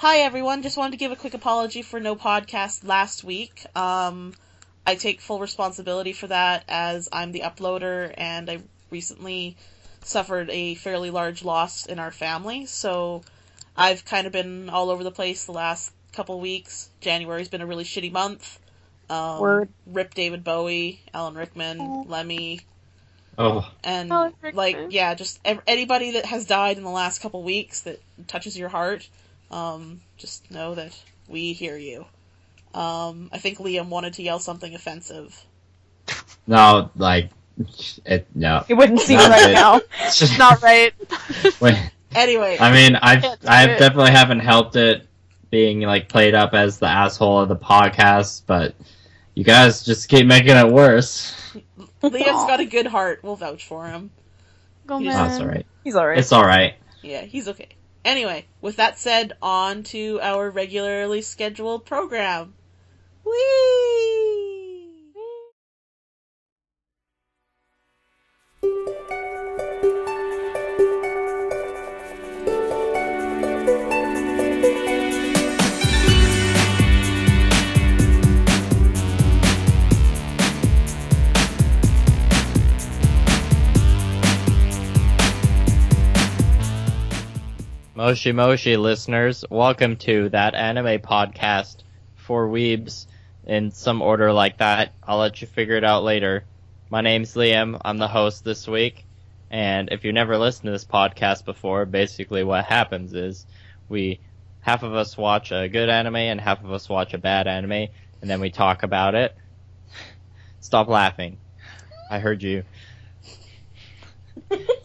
Hi everyone, just wanted to give a quick apology for no podcast last week. I take full responsibility for that as I'm the uploader and I recently suffered a fairly large loss in our family, so I've kind of been all over the place the last couple weeks. January's been a really shitty month. Rip David Bowie, Alan Rickman, Lemmy. And, just anybody that has died in the last couple weeks that touches your heart, just know that we hear you. I think Liam wanted to yell something offensive. No. It wouldn't seem right now. It's just not right. Anyway. I mean, I definitely haven't helped it being, played up as the asshole of the podcast, but you guys just keep making it worse. Liam's got a good heart. We'll vouch for him. That's alright. He's alright. It's alright. Yeah, he's okay. Anyway, with that said, on to our regularly scheduled program. Whee! Moshi Moshi listeners, welcome to That Anime Podcast for Weebs, in some order like that. I'll let you figure it out later. My name's Liam, I'm the host this week, and if you've never listened to this podcast before, basically what happens is half of us watch a good anime and half of us watch a bad anime, and then we talk about it. Stop laughing. I heard you.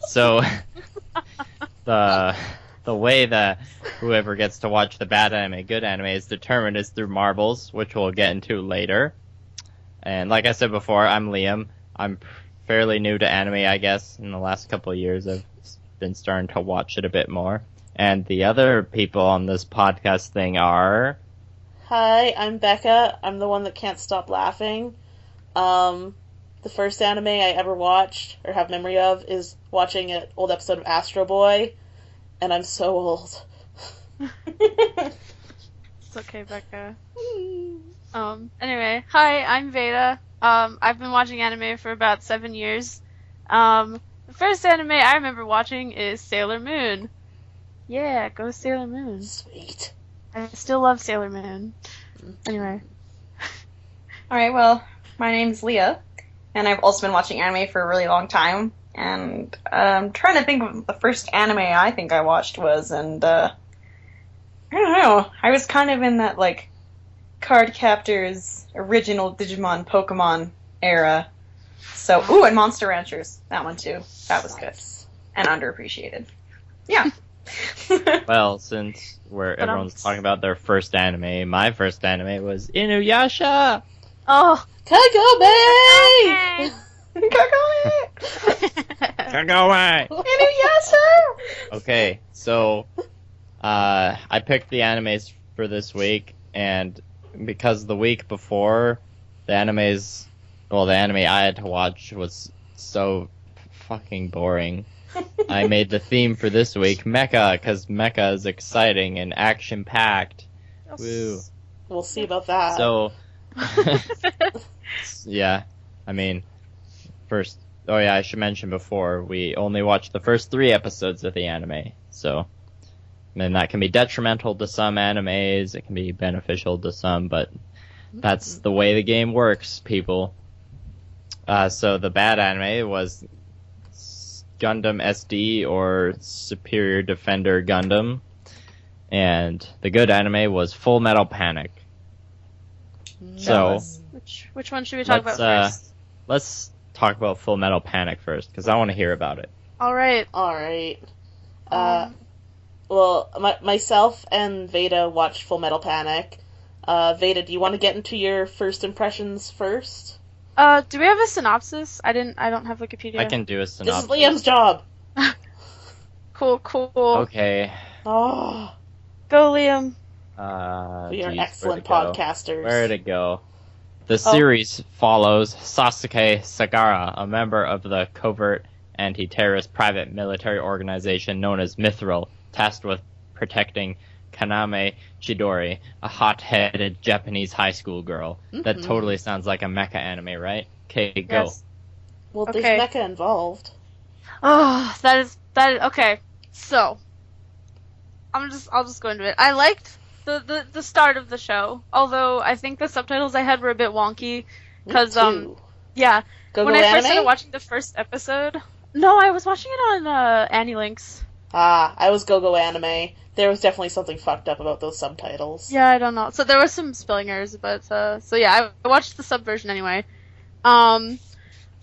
So, the way that whoever gets to watch the bad anime, good anime is determined is through marbles, which we'll get into later. And like I said before, I'm Liam. I'm fairly new to anime, I guess. In the last couple of years, I've been starting to watch it a bit more. And the other people on this podcast thing are... Hi, I'm Becca. I'm the one that can't stop laughing. The first anime I ever watched, or have memory of, is watching an old episode of Astro Boy. And I'm so old. It's okay, Becca. Anyway, hi, I'm Veda. I've been watching anime for about 7 years. The first anime I remember watching is Sailor Moon. Yeah, go Sailor Moon. Sweet. I still love Sailor Moon. Anyway. Alright, well, my name's Leah, and I've also been watching anime for a really long time. And I'm trying to think of the first anime I think I watched was, and I don't know. I was kind of in that, Card Captors, original Digimon, Pokemon era. So, and Monster Ranchers. That one, too. That was good. And underappreciated. Yeah. Well, since everyone's talking about their first anime, my first anime was Inuyasha! Oh! Kagome! Kagome! Inuyasha! Okay, so I picked the animes for this week, and because the week before, the anime I had to watch was so fucking boring. I made the theme for this week mecha, because mecha is exciting and action-packed. Woo. We'll see about that. So, yeah, I mean, I should mention before, we only watched the first 3 episodes of the anime, so, and that can be detrimental to some animes, it can be beneficial to some, but that's the way the game works, people. So the bad anime was Gundam SD, or Superior Defender Gundam, and the good anime was Full Metal Panic. So, which one should we talk about first? Let's talk about Full Metal Panic first, because I want to hear about it. Alright. Myself and Veda watched Full Metal Panic. Veda, do you want to get into your first impressions first? Do we have a synopsis? I don't have Wikipedia. I can do a synopsis. This is Liam's job. Cool. Okay. Oh. Go, Liam. We are excellent podcasters. Where'd it go? The series follows Sasuke Sagara, a member of the covert anti-terrorist private military organization known as Mithril, tasked with protecting Kaname Chidori, a hot-headed Japanese high school girl. That totally sounds like a mecha anime, right? Okay, go. Yes. Well, Okay. there's mecha involved. Oh, that is okay. So, I'll just go into it. I liked the start of the show, although I think the subtitles I had were a bit wonky because yeah, Go-Go when I Anime? first started watching the first episode, no, I was watching it on Annie Links. I was Go-Go Anime. There was definitely something fucked up about those subtitles. Yeah, I don't know. So there were some spelling errors, but so yeah, I watched the sub version anyway.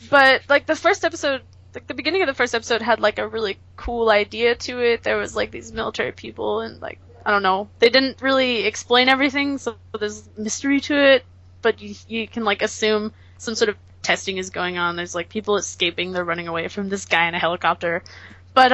But like the first episode, like the beginning of the first episode had like a really cool idea to it. There was like these military people and like I don't know, they didn't really explain everything, so there's mystery to it. But you can like assume some sort of testing is going on. There's like people escaping, they're running away from this guy in a helicopter. But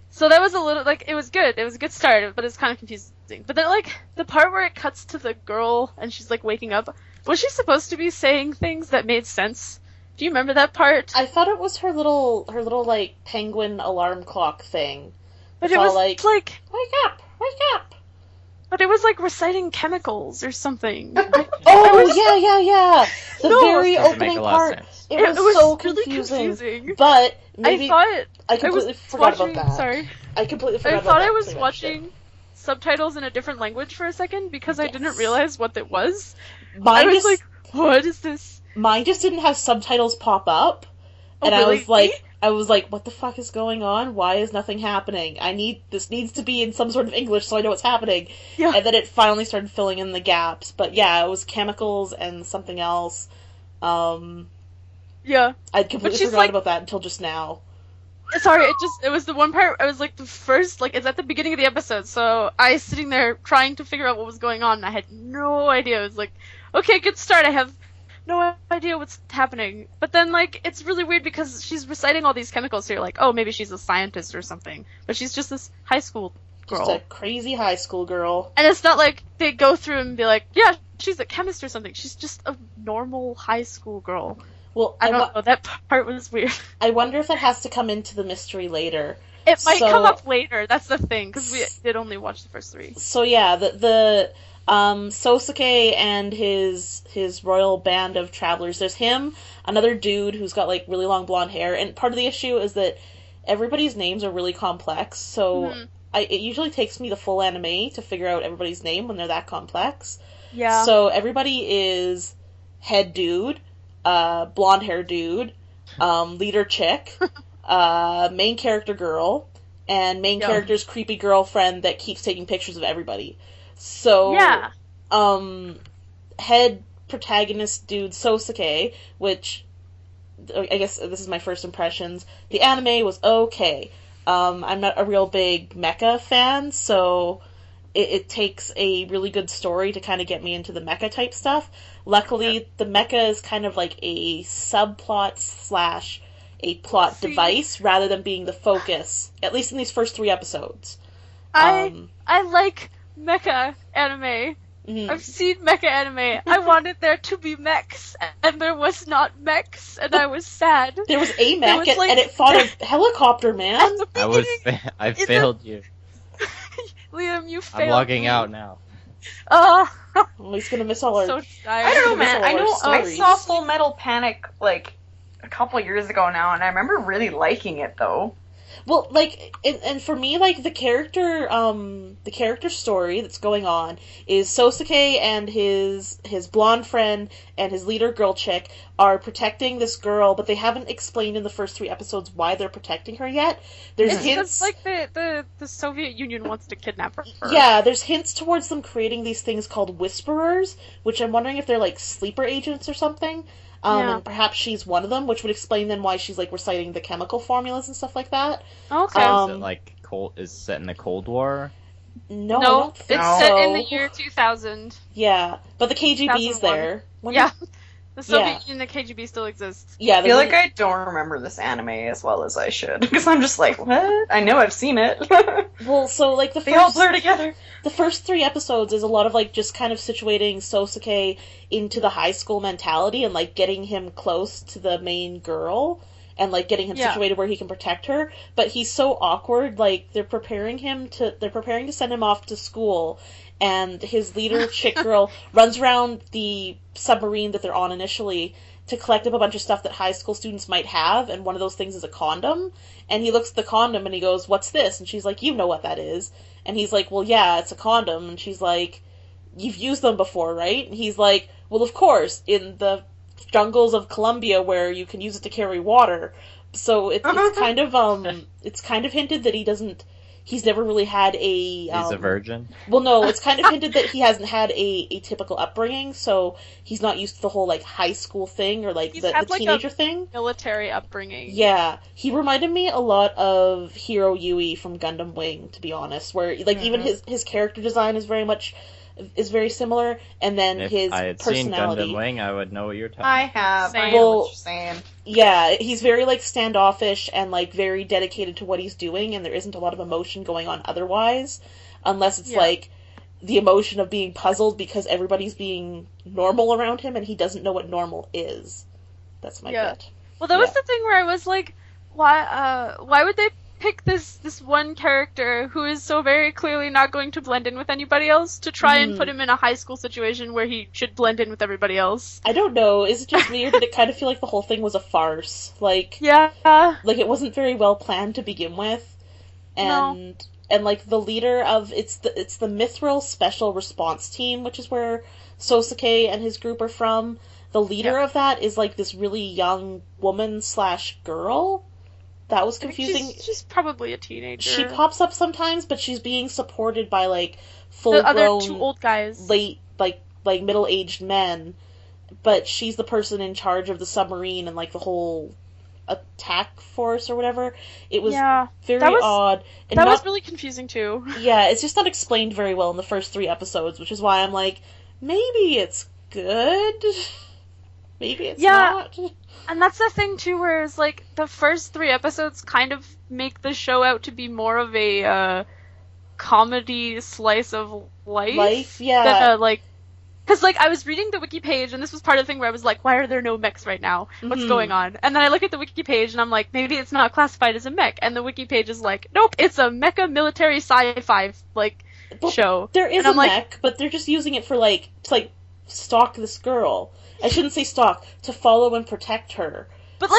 so that was a little like it was good. It was a good start, but it's kind of confusing. But then like the part where it cuts to the girl and she's like waking up, was she supposed to be saying things that made sense? Do you remember that part? I thought it was her little like penguin alarm clock thing. But It's it all was like, like wake up, wake up. but it was like reciting chemicals or something. Oh, yeah. The No, very doesn't make opening a lot of part, sense. it was so really confusing. But maybe I thought I completely forgot watching, about that. Sorry. I completely forgot I about thought that I was pretty much watching subtitles in a different language for a second because I didn't realize what it was. shit. Mine I was just, like, what is this? mine just didn't have subtitles pop up. Oh, And really? I was like, what the fuck is going on? Why is nothing happening? This needs to be in some sort of English so I know what's happening. Yeah. And then it finally started filling in the gaps. But yeah, it was chemicals and something else. Yeah. I'd completely she's forgot like- about that until just now. Sorry, it was the one part, I was like the first, like it's at the beginning of the episode, so I was sitting there trying to figure out what was going on and I had no idea. It was like, okay, good start, I have no idea what's happening. But then like, it's really weird because she's reciting all these chemicals, so you're like, oh, maybe she's a scientist or something. But she's just this high school girl. Just a crazy high school girl. And it's not like they go through and be like, yeah, she's a chemist or something. She's just a normal high school girl. Well, I don't know, that part was weird. I wonder if that has to come into the mystery later. It might So- come up later, that's the thing, because we did only watch the first 3. So yeah, the Sosuke and his royal band of travelers. There's him, another dude who's got like really long blonde hair, and part of the issue is that everybody's names are really complex. So it usually takes me the full anime to figure out everybody's name when they're that complex. Yeah. So everybody is head dude, blonde hair dude, leader chick, main character girl, and main Yeah. character's creepy girlfriend that keeps taking pictures of everybody. So, Yeah. Head protagonist dude Sosuke, which I guess this is my first impressions. The anime was okay. I'm not a real big mecha fan, so it takes a really good story to kind of get me into the mecha type stuff. Luckily, the mecha is kind of like a subplot / a plot device rather than being the focus, at least in these first 3 episodes. I like mecha anime. Mhm. I've seen mecha anime. I wanted there to be mechs, and there was not mechs, and I was sad. There was a mech, was, like- and it fought a helicopter, man. At the I was beginning, I the- failed you. Liam, you failed. I'm logging me. out now. Oh, he's gonna miss all our... So I tired. don't know, Miss man. all I our know I stories. saw Full Metal Panic like a couple years ago now, and I remember really liking it though. Well, like, and for me, like, the character story that's going on is Sosuke and his blonde friend and his leader girl chick are protecting this girl, but they haven't explained in the first 3 episodes why they're protecting her yet. There's It's hints... like the Soviet Union wants to kidnap her. Yeah, there's hints towards them creating these things called whisperers, which I'm wondering if they're like sleeper agents or something. Yeah. And perhaps she's one of them, which would explain then why she's like reciting the chemical formulas and stuff like that. Okay. Is it like is set in the Cold War? No, I no, don't it's think set so. in the year 2000. Yeah, but the KGB's 2001. there. When Yeah. did- The Soviet Yeah. Union and the KGB still exists. Yeah, I feel like I don't remember this anime as well as I should because I'm just like, what? I know I've seen it. well, so like They all blur together. the first 3 episodes is a lot of like just kind of situating Sosuke into the high school mentality and like getting him close to the main girl. and like getting him Yeah. situated where he can protect her. But he's so awkward. Like they're preparing to send him off to school, and his leader, chick girl, runs around the submarine that they're on initially to collect up a bunch of stuff that high school students might have, and one of those things is a condom. And he looks at the condom and he goes, "What's this?" And she's like, "You know what that is." And he's like, "Well, yeah, it's a condom." And she's like, "You've used them before, right?" And he's like, "Well, of course, in the jungles of Colombia where you can use it to carry water." So it's kind of hinted that he's never really had a... He's a virgin? Well, no, it's kind of hinted that he hasn't had a typical upbringing, so he's not used to the whole, like, high school thing, or, like, the teenager thing. Military upbringing. Yeah. He reminded me a lot of Hiro Yui from Gundam Wing, to be honest, where, like, even his character design is very similar, and then If his I had personality. seen Gundam Wing, I would know what you're talking I about. have. I Same. know Well, what you're saying. Yeah, he's very, like, standoffish and, like, very dedicated to what he's doing, and there isn't a lot of emotion going on otherwise, unless it's, like, the emotion of being puzzled because everybody's being normal around him and he doesn't know what normal is. That's my bet. Well, that was the thing where I was like, why would they pick this one character who is so very clearly not going to blend in with anybody else to try and put him in a high school situation where he should blend in with everybody else? I don't know. Is it just me, or did it kind of feel like the whole thing was a farce? Like, Yeah. like it wasn't very well planned to begin with, and like the leader of it's the Mithril Special Response Team, which is where Sosuke and his group are from. The leader of that is like this really young woman / girl. That was confusing. She's probably a teenager. She pops up sometimes, but she's being supported by like full the grown other two old guys. late like middle-aged men. But she's the person in charge of the submarine and like the whole attack force or whatever. It was very odd. And that was really confusing too. Yeah, it's just not explained very well in the first 3 episodes, which is why I'm like, maybe it's good. Maybe it's not. And that's the thing too, where it's like the first 3 episodes kind of make the show out to be more of a comedy slice of life. Yeah. Because, like, I was reading the wiki page, and this was part of the thing where I was like, why are there no mechs right now? What's going on? And then I look at the wiki page, and I'm like, maybe it's not classified as a mech. And the wiki page is like, nope, it's a mecha military sci-fi, show. There is a mech, but they're just using it for, to stalk this girl. I shouldn't say stalk, to follow and protect her. But,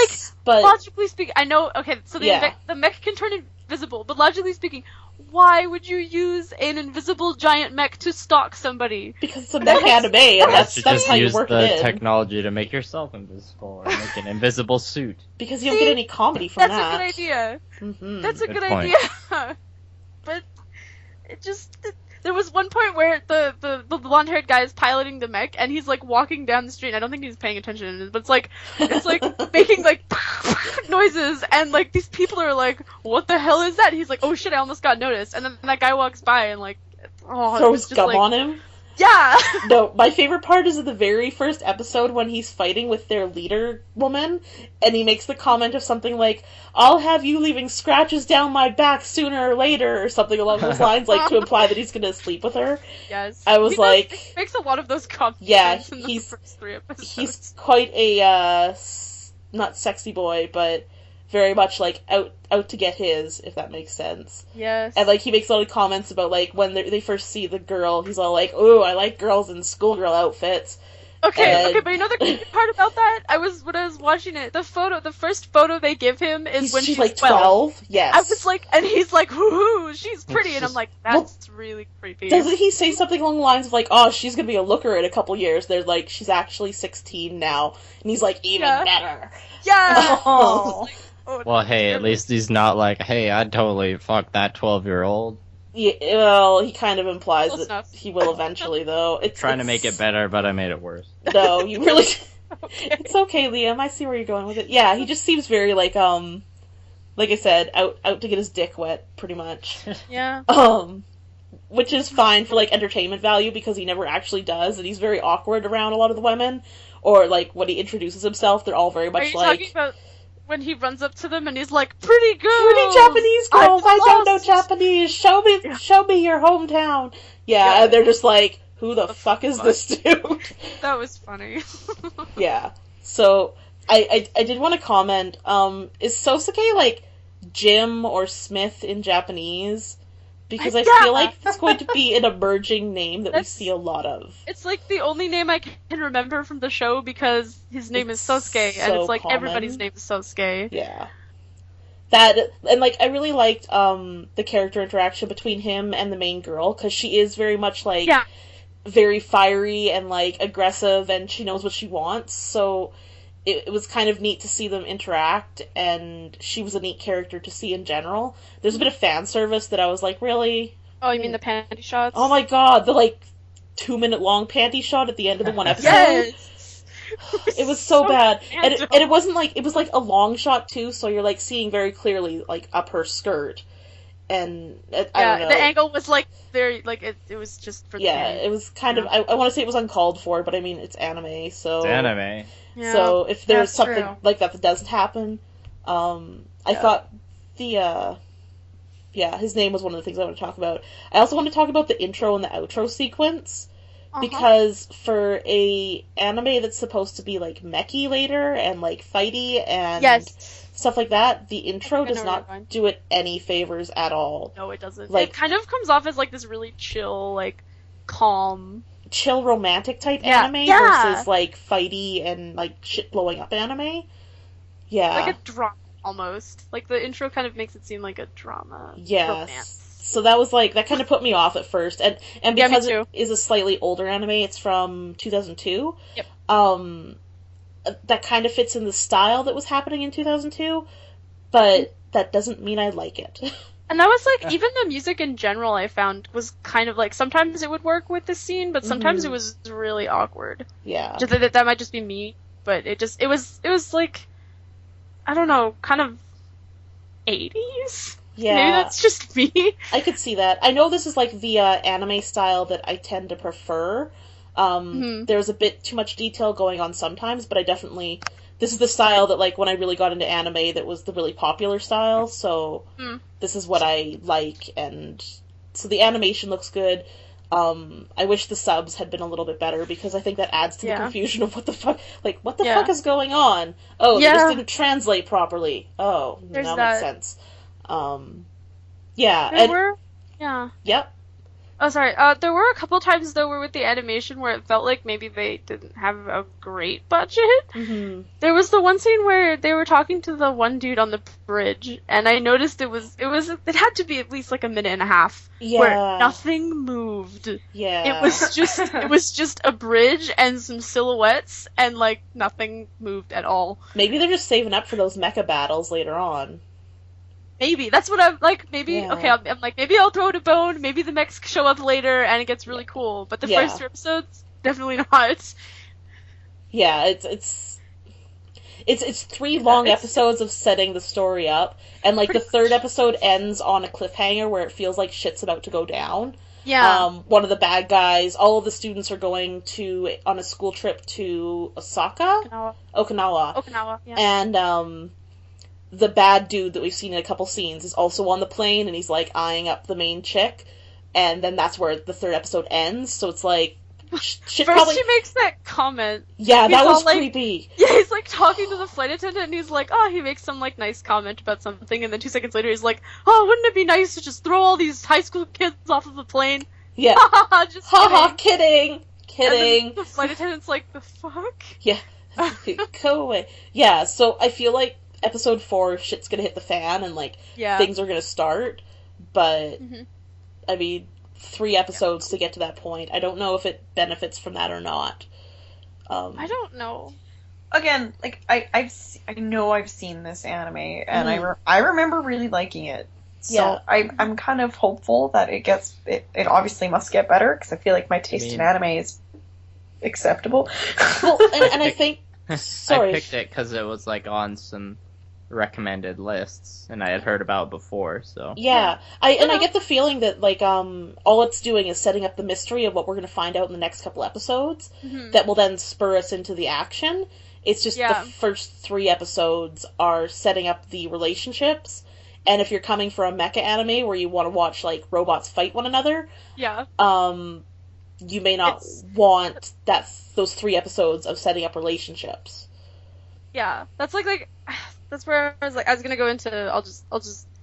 logically speaking, I know, okay, so the mech can turn invisible, but logically speaking, why would you use an invisible giant mech to stalk somebody? Because it's a mech anime, and that's how you work it in. Use the technology to make yourself invisible, or make an invisible suit. Because you don't get any comedy from that. That's a good idea. Mm-hmm. That's a good idea. But it just... There was one point where the blonde-haired guy is piloting the mech, and he's, walking down the street, and I don't think he's paying attention, but it's making, noises, and, these people are like, what the hell is that? And he's like, oh shit, I almost got noticed. And then that guy walks by and, throws gum on him? Yeah! No, my favorite part is in the very first episode when he's fighting with their leader woman, and he makes the comment of something like, I'll have you leaving scratches down my back sooner or later, or something along those lines, to imply that he's gonna sleep with her. Yes. I was he makes a lot of those comments in the first 3 episodes. He's quite a, not sexy boy, but very much, out to get his, if that makes sense. Yes. And, he makes a lot of comments about, when they first see the girl, he's all like, ooh, I like girls in schoolgirl outfits. Okay, but you know the creepy part about that? When I was watching it, the first photo they give him is when she's 12. Yes. I was like, and he's like, whoo, she's pretty, and I'm like, that's really creepy. Doesn't he say something along the lines of, oh, she's gonna be a looker in a couple years? They're like, she's actually 16 now. And he's like, even better. Yeah! Oh. Well, hey, at least he's not like, hey, I'd totally fuck that 12-year-old. Yeah, well, he kind of implies Close that enough. he will eventually, though. Trying to make it better, but I made it worse. No, you really... Okay. It's okay, Liam. I see where you're going with it. Yeah, he just seems very, like I said, out to get his dick wet, pretty much. Yeah. Which is fine for, entertainment value, because he never actually does, and he's very awkward around a lot of the women. Or, when he introduces himself, they're all very much Are you talking about when he runs up to them and he's like, pretty girls! Pretty Japanese girls! I don't know Japanese! Show me your hometown! Yeah, and they're just like, who the fuck is this dude? That was funny. Yeah. So, I did want to comment, is Sosuke, like, Jim or Smith in Japanese? Because I feel like it's going to be an emerging name that we see a lot of. It's like the only name I can remember from the show because his name is Sosuke, so and it's like common. everybody's name is Sosuke. Yeah. That, and like, I really liked, the character interaction between him and the main girl, because she is very much, like, very fiery and, like, aggressive, and she knows what she wants, so it was kind of neat to see them interact, and she was a neat character to see in general. There's a bit of fan service that I was like, really? Oh, you mean the panty shots? Oh my god, the, like, 2-minute long panty shot at the end of the one episode? Yes! It was so bad. And it wasn't like, it was like a long shot too, so you're like seeing very clearly, like, up her skirt. And, I don't know. The angle was like, very, like, it was just for the panty. It was kind of, I want to say it was uncalled for, but I mean, it's anime, so... It's anime. Yeah, so if there's something true. like that doesn't happen, I thought his name was one of the things I want to talk about. I also want to talk about the intro and the outro sequence, because for a anime that's supposed to be, like, mechy later, and, like, fighty, and stuff like that, the intro does not do it any favors at all. No, it doesn't. Like, it kind of comes off as, like, this really chill, like, calm... chill romantic type anime versus, like, fighty and, like, shit blowing up anime. Yeah. Like a drama, almost. Like, the intro kind of makes it seem like a drama. Yes. Romance. So that was, like, that kind of put me off at first. And because me too. it is a slightly older anime, it's from 2002. Yep. That kind of fits in the style that was happening in 2002, but that doesn't mean I like it. And that was, like, even the music in general I found was kind of, like, sometimes it would work with the scene, but sometimes it was really awkward. Yeah. Just that might just be me, but it was, like, I don't know, kind of 80s? Yeah. Maybe that's just me. I could see that. I know this is, like, the anime style that I tend to prefer. There's a bit too much detail going on sometimes, but I definitely... This is the style that, like, when I really got into anime, that was the really popular style, so this is what I like, and so the animation looks good. I wish the subs had been a little bit better, because I think that adds to the confusion of what the fuck is going on? Oh, they just didn't translate properly. Oh, now makes sense. Yep. Oh, sorry. There were a couple times, though, where with the animation where it felt like maybe they didn't have a great budget. Mm-hmm. There was the one scene where they were talking to the one dude on the bridge, and I noticed it had to be at least like a minute and a half where nothing moved. Yeah. It was just a bridge and some silhouettes, and like nothing moved at all. Maybe they're just saving up for those mecha battles later on. Maybe. That's what I'm like, maybe, okay, I'm like, maybe I'll throw it a bone, maybe the mechs show up later and it gets really cool, but the first 3 episodes, definitely not. Yeah, it's 3 long episodes of setting the story up, and like the 3rd episode ends on a cliffhanger where it feels like shit's about to go down. Yeah. One of the bad guys, all of the students are going on a school trip to Okinawa, yeah. And, the bad dude that we've seen in a couple scenes is also on the plane, and he's, like, eyeing up the main chick, and then that's where the 3rd episode ends, so it's like, shit First she makes that comment. Yeah, that was like, creepy. Yeah, he's, like, talking to the flight attendant, and he's like, he makes some, like, nice comment about something, and then 2 seconds later he's like, wouldn't it be nice to just throw all these high school kids off of the plane? Yeah. Just kidding. And then the flight attendant's like, the fuck? Yeah. Go away. Yeah, so I feel like episode 4, shit's gonna hit the fan, and, like, things are gonna start, but, I mean, 3 episodes to get to that point. I don't know if it benefits from that or not. I don't know. Again, like, I know I've seen this anime, and I remember really liking it. So I'm kind of hopeful that it obviously must get better, because I feel like my taste in anime is acceptable. Well, and I think... Sorry. I picked it because it was, like, on some recommended lists, and I had heard about it before, so... Yeah. I get the feeling that, like, all it's doing is setting up the mystery of what we're going to find out in the next couple episodes that will then spur us into the action. It's just the first 3 episodes are setting up the relationships, and if you're coming from a mecha anime where you want to watch, like, robots fight one another, you may not want those 3 episodes of setting up relationships. yeah, that's like that's where I was gonna go into. I'll just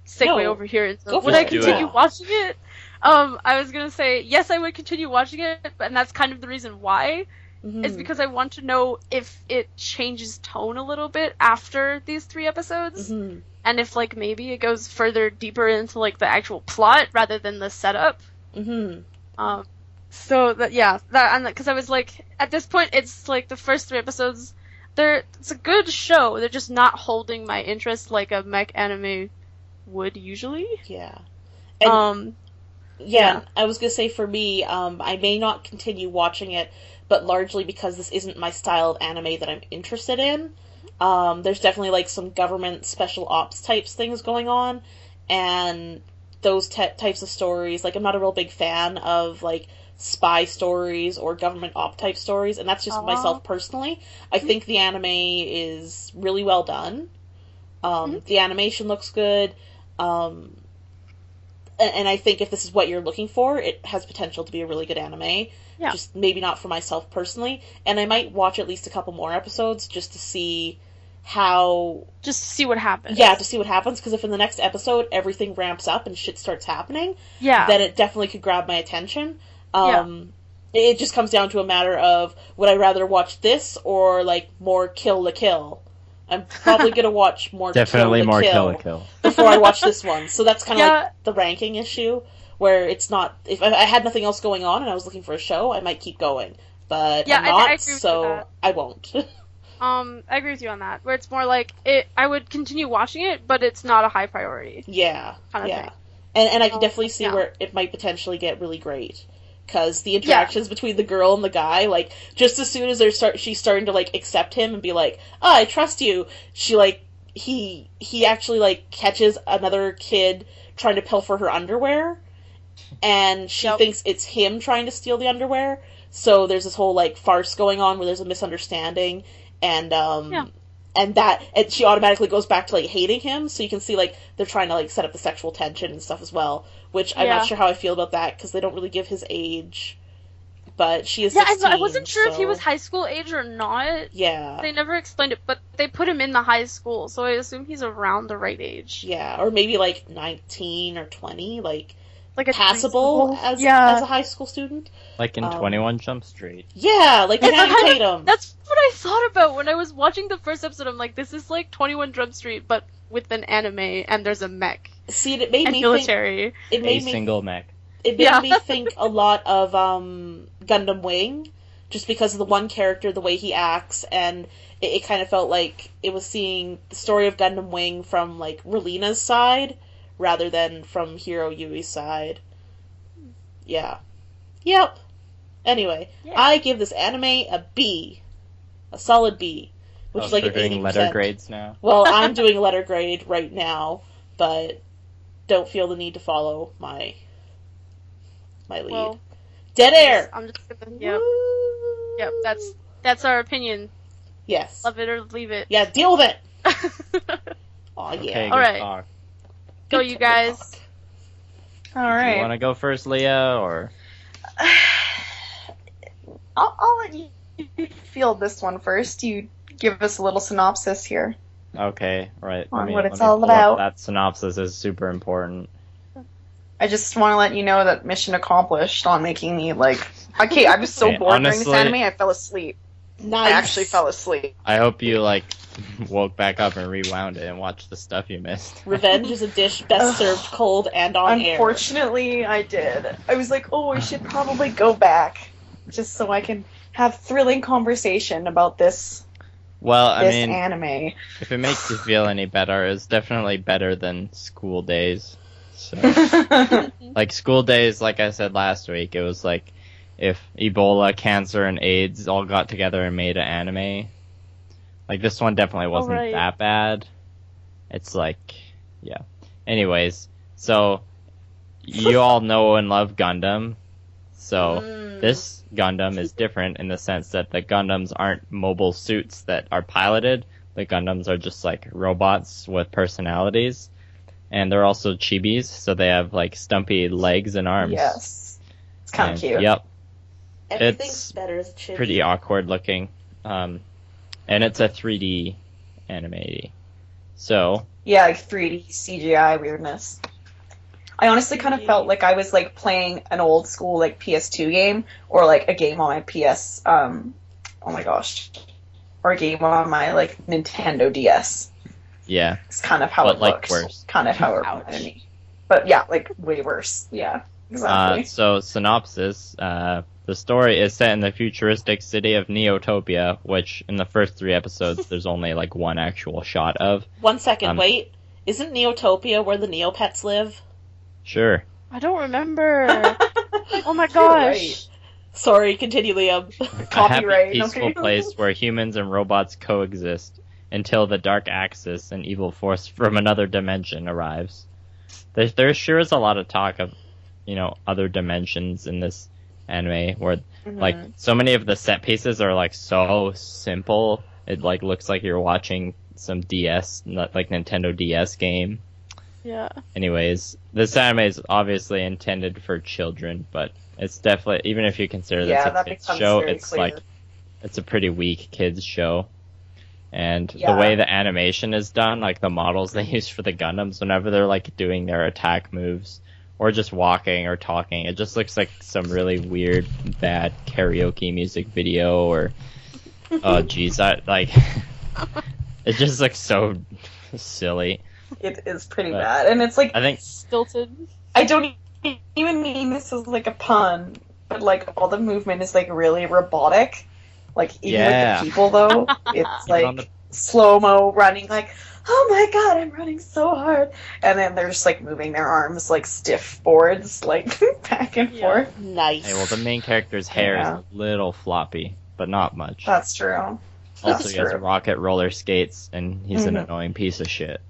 segue No, over here. And go would for I it. continue Yeah. watching it? I was gonna say yes, I would continue watching it, and that's kind of the reason why. Is Mhm. because I want to know if it changes tone a little bit after these 3 episodes, Mhm. and if like maybe it goes further deeper into like the actual plot rather than the setup. Mhm. So that because I was like, at this point, it's like the first 3 episodes. It's a good show. They're just not holding my interest like a mech anime would usually. Yeah. And Yeah. I was gonna say for me, I may not continue watching it, but largely because this isn't my style of anime that I'm interested in. There's definitely like some government special ops types things going on, and those types of stories, like I'm not a real big fan of like spy stories or government op type stories, and that's just myself personally. I think the anime is really well done. The animation looks good. And I think if this is what you're looking for, it has potential to be a really good anime. Yeah. Just maybe not for myself personally. And I might watch at least a couple more episodes just to see how... Just to see what happens. Yeah, to see what happens, because if in the next episode everything ramps up and shit starts happening, then it definitely could grab my attention. It just comes down to a matter of, would I rather watch this or, like, more Kill la Kill? I'm probably going to watch more Definitely Kill la more Kill Kill la Kill before I watch this one. So that's kind of Yeah. like the ranking issue, where it's not... If I had nothing else going on and I was looking for a show, I might keep going. But Yeah, I'm not, I agree with so that. I won't. I agree with you on that. Where it's more like I would continue watching it, but it's not a high priority. Yeah, Kind of yeah. thing. And I can definitely see yeah. where it might potentially get really great. Because the interactions between the girl and the guy, like, just as soon as she's starting to, like, accept him and be like, oh, I trust you, she, like, he actually, like, catches another kid trying to pilfer her underwear, and she thinks it's him trying to steal the underwear, so there's this whole, like, farce going on where there's a misunderstanding, and and she automatically goes back to, like, hating him, so you can see, like, they're trying to, like, set up the sexual tension and stuff as well, which I'm not sure how I feel about that, because they don't really give his age, but she is 16, I wasn't sure if he so- was high school age or not. Yeah. They never explained it, but they put him in the high school, so I assume he's around the right age. Yeah, or maybe, like, 19 or 20, like Like a passable reasonable- as a high school student. like in 21 Jump Street. Yeah, like That's Channing kind of- Tatum. That's what I thought about when I was watching the first episode. I'm like, this is like 21 Jump Street, but with an anime, and there's a mech See, it made and me military. think. It A made me. single mech. It made me think a lot of Gundam Wing, just because of the one character, the way he acts, and it kind of felt like it was seeing the story of Gundam Wing from like Relina's side rather than from Hiro Yui's side. Yeah. Yep. Anyway, I give this anime a B. A solid B. Which is like We're an doing 80%. letter grades now. Well, I'm doing a letter grade right now, but don't feel the need to follow my lead. Well, Dead air! I'm just gonna, Woo! yep. That's our opinion. Yes. Love it or leave it. Yeah, deal with it! Aw, yeah. Okay, good Alright. talk. Go, Good you talk. guys. All You right. want to go first, Leah, or I'll let you field this one first. You give us a little synopsis here. okay, right? On let me- what let it's me all pull up. about. That synopsis is super important. I just want to let you know that mission accomplished on making me like. Okay, I was so Okay, bored during this honestly- anime, I fell asleep. Nice. I actually fell asleep. I hope you like woke back up and rewound it and watched the stuff you missed. Revenge is a dish best served cold and on air. Unfortunately, I did. I was like, oh, I should probably go back just so I can have thrilling conversation about this Well, I mean, anime. if it makes you feel any better, it's definitely better than School Days. So, like School Days, like I said last week, it was like if Ebola, cancer, and AIDS all got together and made an anime. Like this one definitely wasn't right. that bad. It's like, yeah. Anyways, so you all know and love Gundam. So this Gundam is different in the sense that the Gundams aren't mobile suits that are piloted. The Gundams are just like robots with personalities. And they're also chibis, so they have like stumpy legs and arms. Yes. It's kind of And- cute. Yep. Everything's it's better as a chibi. Pretty awkward looking. And it's a 3D anime. So Yeah, like 3D CGI weirdness. I honestly kind of felt like I was like playing an old school like PS2 game or like a game on my PS. Oh my gosh, or a game on my like Nintendo DS. yeah, It's kind of how but it like looks. worse. Kind of how it reminded me. But yeah, like way worse. Yeah, exactly. So synopsis. The story is set in the futuristic city of Neotopia, which in the first 3 episodes there's only like one actual shot of. 1 second, wait. Isn't Neotopia where the Neopets live? Sure. I don't remember. Oh my gosh. Right. Sorry, continue, Liam. A Copyright, happy, peaceful okay. place where humans and robots coexist until the Dark Axis, an evil force from another dimension, arrives. There sure is a lot of talk of, other dimensions in this anime where, like, so many of the set pieces are, like, so simple. It, like, looks like you're watching some DS, like, Nintendo DS game. Yeah. Anyways, this anime is obviously intended for children, but it's definitely, even if you consider this Yeah, a that kids becomes show, very it's clear. like, it's a pretty weak kids show. And Yeah. the way the animation is done, like the models they use for the Gundams, whenever they're like doing their attack moves, or just walking or talking, it just looks like some really weird, bad karaoke music video, or, oh geez, it just looks so silly. It is pretty But bad, and it's like I think Stilted. I don't even mean this as like a pun, but like all the movement is like really robotic. Like even Yeah. with the people though, it's Even on like slow-mo running, like, oh my god, I'm running so hard, and then they're just like moving their arms like stiff boards, like back and Yeah. forth. Nice. Hey, well, the main character's hair Yeah. is a little floppy, but not much. That's true. Also, That's he has true. rocket roller skates, and he's an Mhm. annoying piece of shit.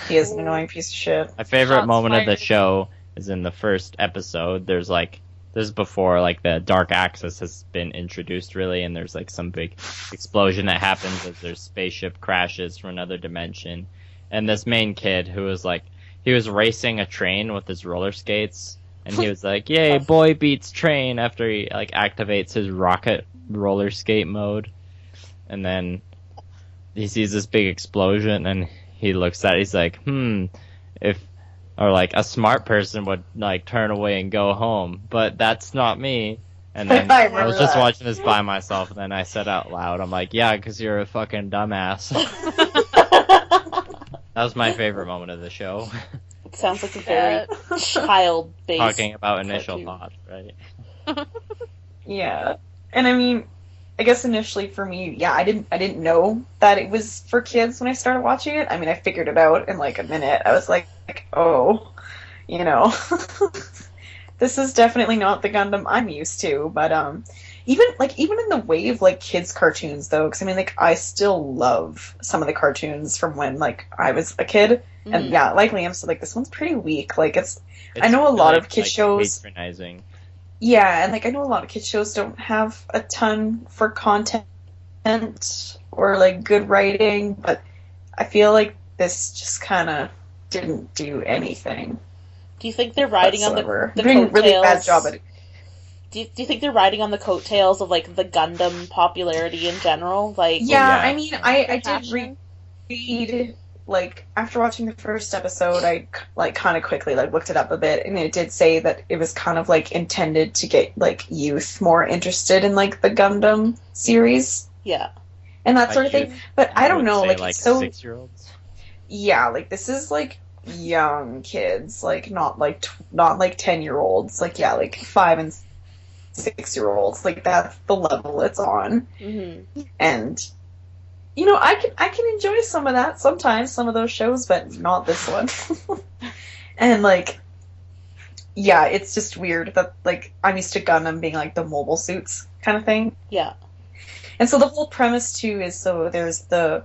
He is an annoying piece of shit. My favorite Shots moment of the fired. show is in the first episode. This is before, like, the Dark Axis has been introduced, really, and there's, like, some big explosion that happens as their spaceship crashes from another dimension. And this main kid, who was, like, he was racing a train with his roller skates, and he was like, yay, boy beats train, after he, like, activates his rocket roller skate mode. And then he sees this big explosion, and he looks at it, he's like, a smart person would, like, turn away and go home, but that's not me. And then I I remember was just that. watching this by myself, and then I said out loud, I'm like, yeah, because you're a fucking dumbass. That was my favorite moment of the show. It sounds like a very child-based. Talking about initial cartoon. thoughts, right? Yeah. And I mean, I guess initially for me, yeah, I didn't know that it was for kids when I started watching it. I mean, I figured it out in like a minute. I was like, oh, this is definitely not the Gundam I'm used to. But even in the wave like kids cartoons though, because I mean, like I still love some of the cartoons from when like I was a kid. And Mhm. yeah, like Liam said, like this one's pretty weak. Like I know a lot of kid shows. Patronizing. Yeah, and like I know a lot of kids shows don't have a ton for content or like good writing, but I feel like this just kind of didn't do anything. Do you think they're riding on whatsoever. the Doing a really coattails? bad job at it. Do you think they're riding on the coattails of like the Gundam popularity in general? Like, Yeah, yeah. I mean, I did Passion. read like after watching the first episode, I like kind of quickly like looked it up a bit, and it did say that it was kind of like intended to get like youth more interested in like the Gundam series yeah. and that Like sort of thing. youth, But I don't would know, say, like like it's so 6-year-olds. yeah, like this is like young kids, like not like 10-year-olds, like yeah, like 5 and 6-year-olds, like that's the level it's on. hmm And I can enjoy some of that sometimes, some of those shows, but not this one. And like, yeah, it's just weird that like I'm used to Gundam being like the mobile suits kind of thing. Yeah. And so the whole premise too is so there's the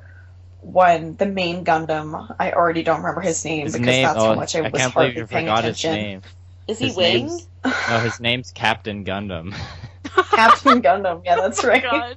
main Gundam. I already don't remember his name His because name, that's how much I I was can't believe hardly you paying forgot his attention. name. Is he His Wing? name's- No, his name's Captain Gundam. Captain Gundam, yeah, that's Oh right. God.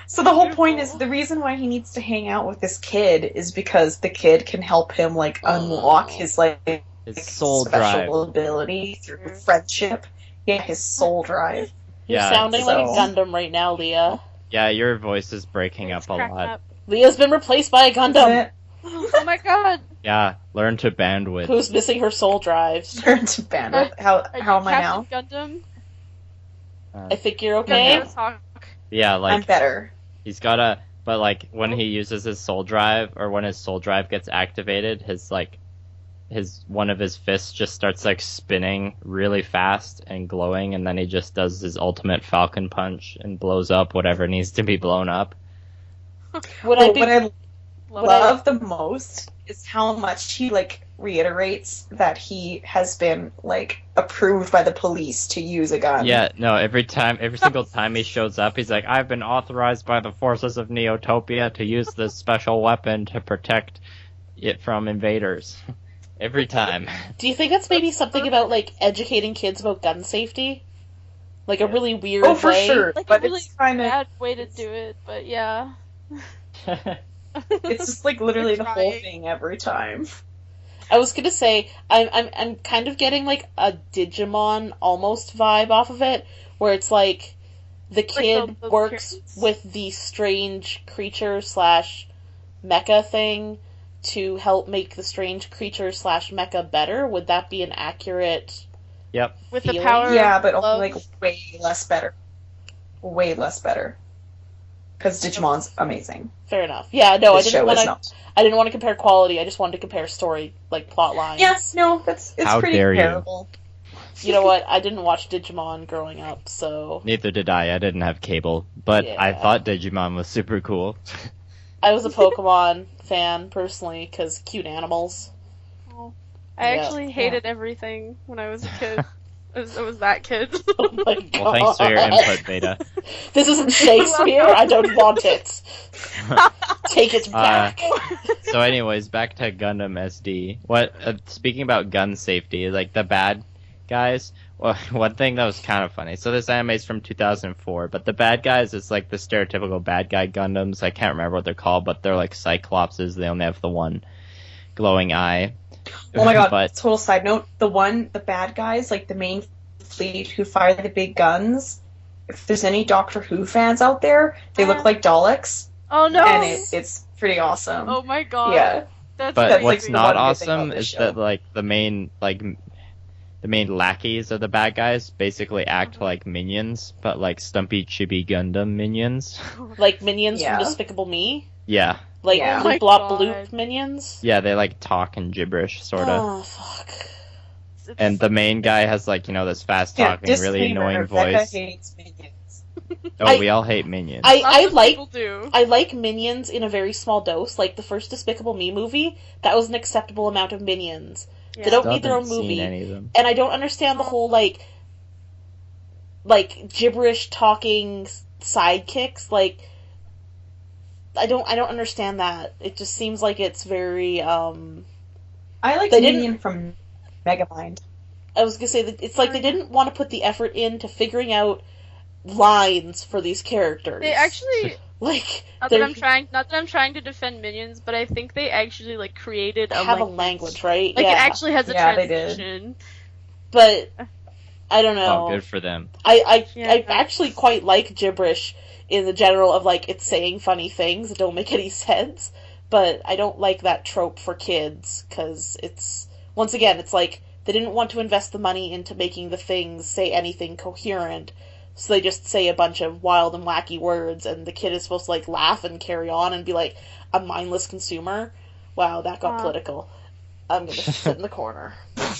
So the whole point Beautiful. is the reason why he needs to hang out with this kid is because the kid can help him like unlock his like His soul special drive. ability through friendship. Yeah, his soul drive. You're Yeah, sounding like a so- Gundam right now, Leah. Yeah, your voice is breaking up a Crack lot. up. Leah's been replaced by a Gundam Oh my god. Yeah, learn to bandwidth. who's missing her soul drives. Turn to bandwidth. How Are you am I now? Captain Gundam? I think you're okay. Gundam talk. Yeah, I'm like better. he's gotta, but like when he uses his soul drive, or when his soul drive gets activated, his one of his fists just starts like spinning really fast and glowing, and then he just does his ultimate Falcon punch and blows up whatever needs to be blown up. Would Well, I be? what I Love love the most is how much he like reiterates that he has been like approved by the police to use a gun. Yeah, no, every single time he shows up, he's like, I've been authorized by the forces of Neotopia to use this special weapon to protect it from invaders. Every time. Do you think that's maybe something about like educating kids about gun safety? Like a really weird Oh, for way? sure. Like But a really it's kind of bad way to do it, but yeah. it's just like literally the whole Trying. thing every time. I was gonna say I'm kind of getting like a Digimon almost vibe off of it, where it's like the kid the works parents. with the strange creature slash mecha thing to help make the strange creature slash mecha better. Would that be an accurate? Yep. With the Feeling? power Yeah, of but love. only like way less better. Way less better. Because Digimon's amazing. Fair enough. Yeah, no, This show is not. I didn't want to compare quality. I just wanted to compare story, like plot lines. Yes, no, it's How pretty dare you. comparable. You know what? I didn't watch Digimon growing up, so Neither did I. I didn't have cable, but I Yeah. thought Digimon was super cool. I was a Pokemon fan personally because cute animals. I Yeah. actually hated everything when I was a kid. I was that kid. Oh my god! Well, thanks for your input, Beta. This isn't Shakespeare. I don't want it. Take it back. So, anyways, back to Gundam SD. Speaking about gun safety, like the bad guys. Well, one thing that was kind of funny. So this anime is from 2004, but the bad guys is like the stereotypical bad guy Gundams. I can't remember what they're called, but they're like Cyclopses. They only have the one glowing eye. Oh my god, But total side note, the bad guys, like the main fleet who fire the big guns, if there's any Doctor Who fans out there, they look like Daleks, Oh no! and it's pretty awesome. Oh my god. Yeah. That's But That's, what's like, not one good thing about awesome this is show. that like the main lackeys of the bad guys basically act like minions, but like Stumpy Chibi Gundam minions. Like minions Yeah. from Despicable Me. Yeah. Like Yeah. Oh my Bloop Blop God. Bloop minions. Yeah, they like talk in gibberish, sorta. Oh fuck. It's- And the main guy has like, this fast talking, really disclaimer, annoying Rebecca voice. hates minions. Oh, I- we all hate minions. I Lots of like people do. I like minions in a very small dose. Like the first Despicable Me movie, that was an acceptable amount of minions. Yeah. They don't Still need their own haven't seen movie. any of them. And I don't understand the whole like gibberish talking sidekicks. Like I don't understand that. It just seems like it's very I like They didn't- Minion from Megamind. I was gonna say that it's like they didn't want to put the effort into figuring out lines for these characters. They actually like not they're- that I'm trying to defend minions, but I think they actually like created a have a language. language, right? Like yeah. it actually has a Yeah, they did. translation. But I don't know. Oh, good for them. I Yeah. actually quite like gibberish in the general of like it's saying funny things that don't make any sense, but I don't like that trope for kids because it's once again it's like they didn't want to invest the money into making the things say anything coherent, so they just say a bunch of wild and wacky words, and the kid is supposed to like laugh and carry on and be like a mindless consumer. Wow, that got political. I'm gonna sit in the corner.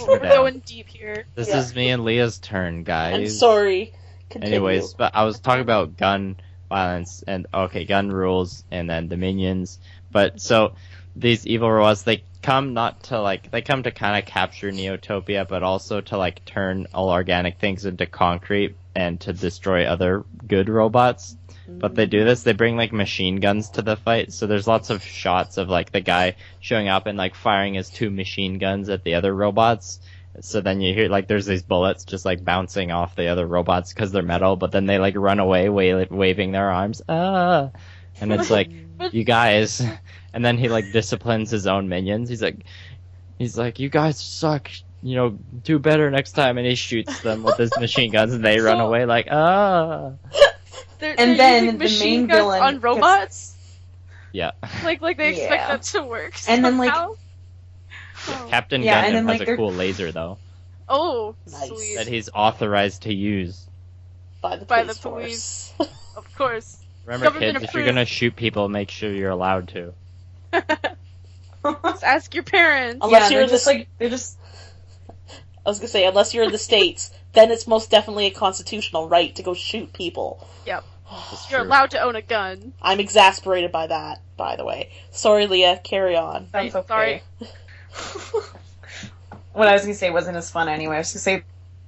We're down. going deep here. This Yeah. is me and Leah's turn, guys. I'm sorry. Continue. Anyways, but I was talking about gun violence and gun rules and then the minions. But so these evil robots, they come to kind of capture Neotopia, but also to like turn all organic things into concrete and to destroy other good robots. But they do this, they bring like machine guns to the fight, so there's lots of shots of like the guy showing up and like firing his 2 machine guns at the other robots. So then you hear like there's these bullets just like bouncing off the other robots because they're metal, but then they like run away waving their arms. Ah! And it's like, you guys. And then he like disciplines his own minions. He's like, you guys suck. Do better next time. And he shoots them with his machine guns, and they run away like, ah. They're And using then the machine main guns villain on gets- robots. Yeah. Like they expect Yeah. that to work. And then, like- somehow. Oh. Captain Yeah, Gundam and then, has like, a they're- cool laser though Oh, Nice. sweet. that he's authorized to use. By the By police the force. Of course. Remember, Government kids, if you're approved. gonna shoot people, make sure you're allowed to. Just ask your parents. Unless yeah, you're they're just I was gonna say, unless you're in the States, then it's most definitely a constitutional right to go shoot people. Yep. It's You're true. allowed to own a gun. I'm exasperated by that, by the way. Sorry, Leah, carry on. That's okay. Sorry. What I was gonna say wasn't as fun anyway. I was gonna say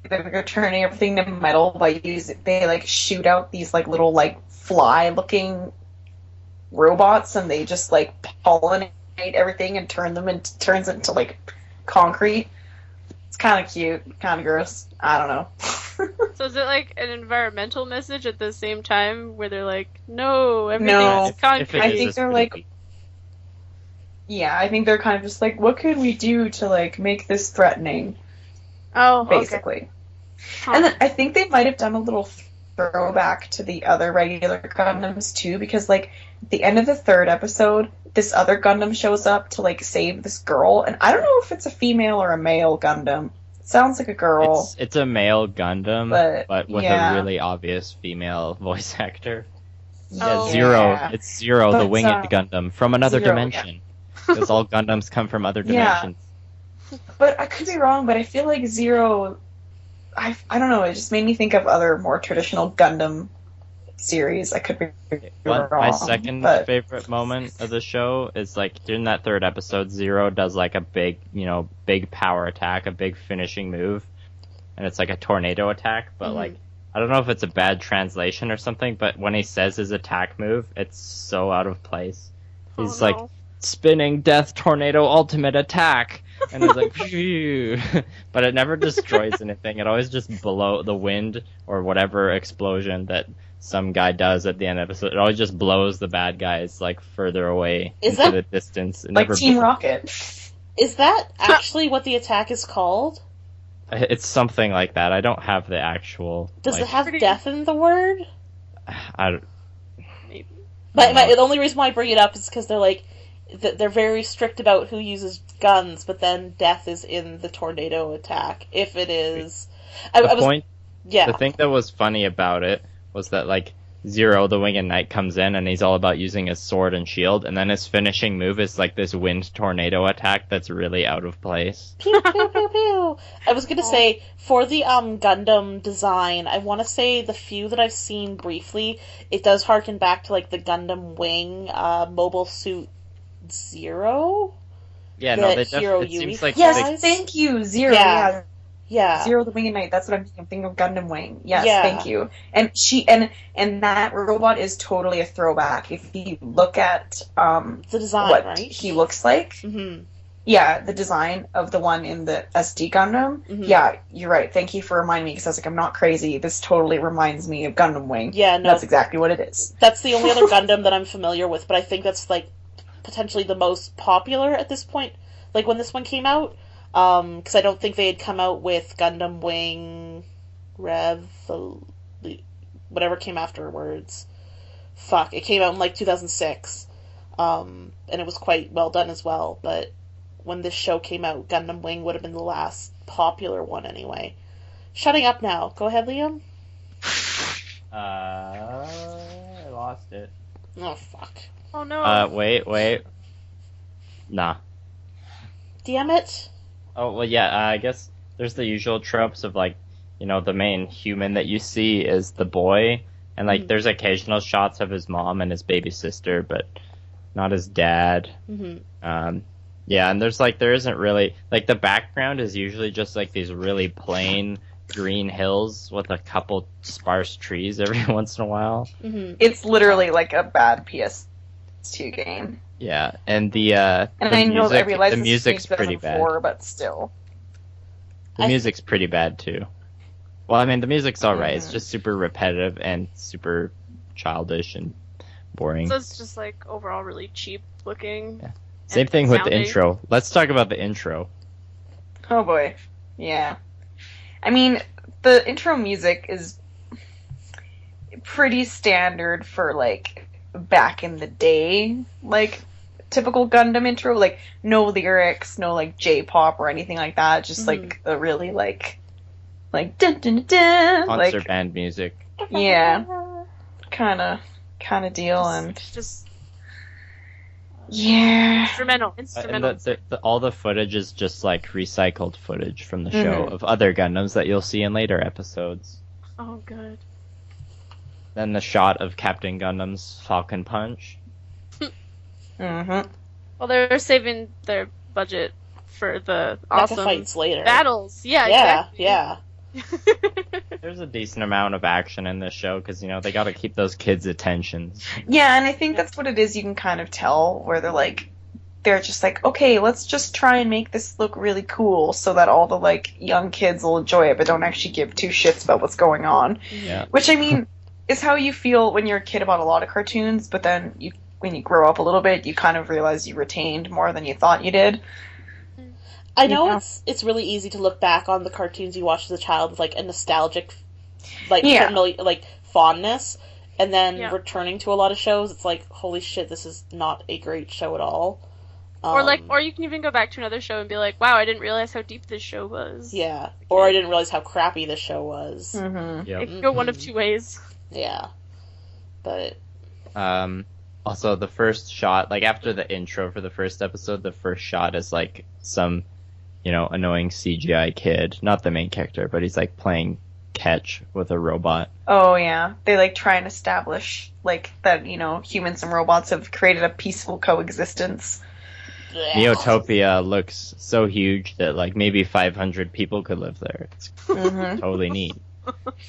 they're turning everything to metal by they like shoot out these like little like fly looking robots and they just like pollinate everything and turns it into like concrete. It's kind of cute, kind of gross. I don't know. So is it like an environmental message at the same time where they're like, no, everything's No. If it concrete? I is, think it's they're pretty like- Yeah, I think they're kind of just like, what could we do to like make this threatening, Oh, okay. basically. Huh. And then I think they might have done a little throwback to the other regular Gundams too, because like at the end of the third episode, this other Gundam shows up to like save this girl, and I don't know if it's a female or a male Gundam. It sounds like a girl, It's a male Gundam, but with yeah. a really obvious female voice actor. Oh. Yeah, Zero. Yeah. It's Zero, the But, winged Gundam from another Zero, dimension. Because all Gundams come from other Yeah. dimensions. But I could be wrong, but I feel like Zero. I don't know. It just made me think of other more traditional Gundam series. I could be wrong. My second but favorite moment of the show is like during that third episode, Zero does like a big, big power attack, a big finishing move, and it's like a tornado attack. But like, I don't know if it's a bad translation or something, but when he says his attack move, it's so out of place. He's Oh, like no. spinning death tornado ultimate attack. And it's like, phew. But it never destroys anything. It always just blow the wind or whatever explosion that some guy does at the end of the episode. It always just blows the bad guys like further away Is into that- the distance. It like never Team Rocket. Is that actually what the attack is called? It's something like that. I don't have the actual. Does like, it have Pretty- death in the word? Maybe. The only reason why I bring it up is because they're like, they're very strict about who uses guns, but then death is in the tornado attack. If it is, The thing that was funny about it was that like Zero, the Winged Knight, comes in and he's all about using his sword and shield, and then his finishing move is like this wind tornado attack that's really out of place. Pew, pew, pew, pew. I was gonna say, for the Gundam design, I want to say the few that I've seen briefly, it does harken back to like the Gundam Wing Mobile Suit Zero. Yeah, The no, it Hero seems Yui like Yes, guys? thank you, Zero. Yeah. Yeah. Yeah. Zero the Winged Knight. That's what I'm thinking. I'm thinking of Gundam Wing. Yes, Yeah. thank you. And and that robot is totally a throwback. If you look at The design, what right? he looks like, Mm-hmm. yeah, the design of the one in the SD Gundam. Mhm. Yeah, you're right. Thank you for reminding me because I was like, I'm not crazy. This totally reminds me of Gundam Wing. Yeah, no, That's exactly what it is. that's the only other Gundam that I'm familiar with, but I think that's like potentially the most popular at this point. Like when this one came out, because I don't think they had come out with Gundam Wing whatever came afterwards. Fuck, it came out in like 2006, and it was quite well done as well. But when this show came out, Gundam Wing would have been the last popular one anyway. Shutting up now. Go ahead, Liam. I lost it. Oh fuck. Oh no. Wait. Nah. Damn it. Oh, well, yeah, I guess there's the usual tropes of, like, the main human that you see is the boy, and, like, there's occasional shots of his mom and his baby sister, but not his dad. Mm-hmm. Yeah, and there isn't really, like, the background is usually just, like, these really plain green hills with a couple sparse trees every once in a while. Mm-hmm. It's literally like a bad PS2 game. Yeah, and the And the I know music, I realize the this music's is pretty bad. 2004, but still. The music's pretty bad too. Well, I mean, the music's alright. It's Mhm. just super repetitive and super childish and boring. So it's just like overall really cheap looking. Yeah. Same and thing with the sounding. intro. Let's talk about the intro. Oh boy. Yeah. I mean, the intro music is pretty standard for, like, back in the day, like, typical Gundam intro. Like, no lyrics, no, like, J-pop or anything like that. Just, like, a really, like, dun dun dun, Concert like, band music. yeah, kind of deal, and Just yeah. instrumental. And all the footage is just like recycled footage from the show of other Gundams that you'll see in later episodes. Oh, good. Then the shot of Captain Gundam's Falcon Punch. Mm-hmm. Well, they're saving their budget for the awesome fights later. battles. Yeah, Yeah, exactly. yeah. There's a decent amount of action in this show because, you know, they got to keep those kids' attention. Yeah, and I think that's what it is. You can kind of tell where they're just like, okay, let's just try and make this look really cool so that all the, like, young kids will enjoy it but don't actually give two shits about what's going on. Yeah. Which, I mean, is how you feel when you're a kid about a lot of cartoons, but then when you grow up a little bit, you kind of realize you retained more than you thought you did. I know it's really easy to look back on the cartoons you watched as a child with, like, a nostalgic, like, fondness, and then returning to a lot of shows, it's like, holy shit, this is not a great show at all. Or you can even go back to another show and be like, wow, I didn't realize how deep this show was. Yeah. Or I didn't realize how crappy this show was. Mm-hmm. Yep. It can go one of two ways. Yeah. But... Also, the first shot, like, after the intro for the first episode, the first shot is, like, some, you know, annoying CGI kid. Not the main character, but he's, like, playing catch with a robot. Oh, yeah. They, like, try and establish, like, that, you know, humans and robots have created a peaceful coexistence. Neotopia looks so huge that, like, maybe 500 people could live there. It's totally neat.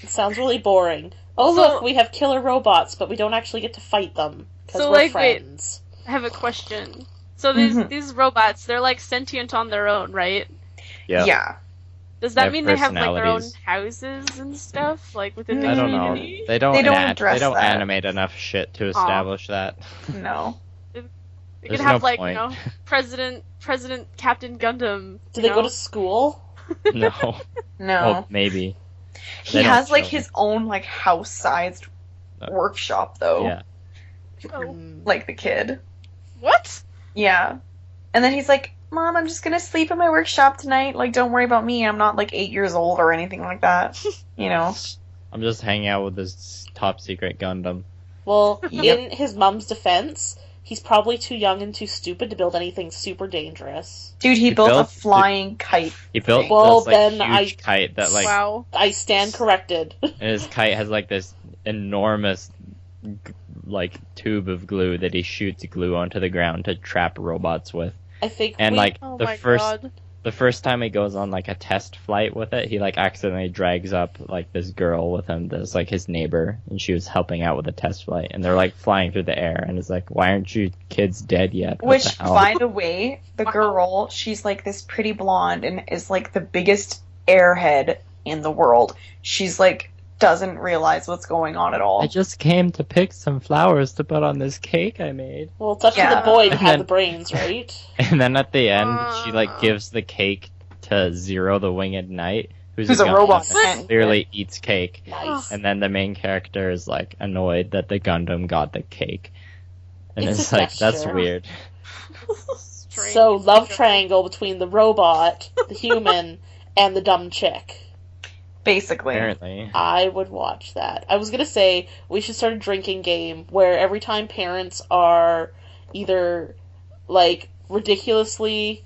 It sounds really boring. Oh, look, we have killer robots, but we don't actually get to fight them. Because we're friends. Wait, I have a question. So these robots, they're, like, sentient on their own, right? Yeah. Yeah. Does that mean they have, like, their own houses and stuff? Like, within the I don't community? know. They don't address that. animate enough shit to establish that. No. They could have, like, you know, President Captain Gundam. Do they go to school? No. No. Oh, maybe. He has, like, his own, like, house-sized workshop, though. Yeah. Oh. Like the kid. What? Yeah. And then he's like, Mom, I'm just gonna sleep in my workshop tonight. Like, don't worry about me. I'm not, like, 8 years old or anything like that. You know? I'm just hanging out with this top-secret Gundam. Well, in his mom's defense, he's probably too young and too stupid to build anything super dangerous. Dude, he built a flying kite. He built Well, this, like, then huge kite that, like... Wow. I stand corrected. And his kite has, like, this enormous, like, tube of glue that he shoots glue onto the ground to trap robots with. I think And, like, Oh the my first... God. The first time he goes on, like, a test flight with it, he, like, accidentally drags up, like, this girl with him that's, like, his neighbor, and she was helping out with a test flight, and they're, like, flying through the air, and it's like, why aren't you kids dead yet? What Which, the hell? by the way, the girl, she's, like, this pretty blonde and is, like, the biggest airhead in the world. She's, like, doesn't realize what's going on at all. I just came to pick some flowers to put on this cake I made. Well, it's up to Yeah. the boy to And have then- the brains, right? And then at the end, she, like, gives the cake to Zero the Winged Knight, who's Who's a Gundam robot that man. clearly eats cake. Nice. And then the main character is, like, annoyed that the Gundam got the cake. And It's it's a like, that's gesture. weird. Strange. So, love triangle between the robot, the human, and the dumb chick. Basically. Apparently. I would watch that. I was gonna say, we should start a drinking game where every time parents are either, like, ridiculously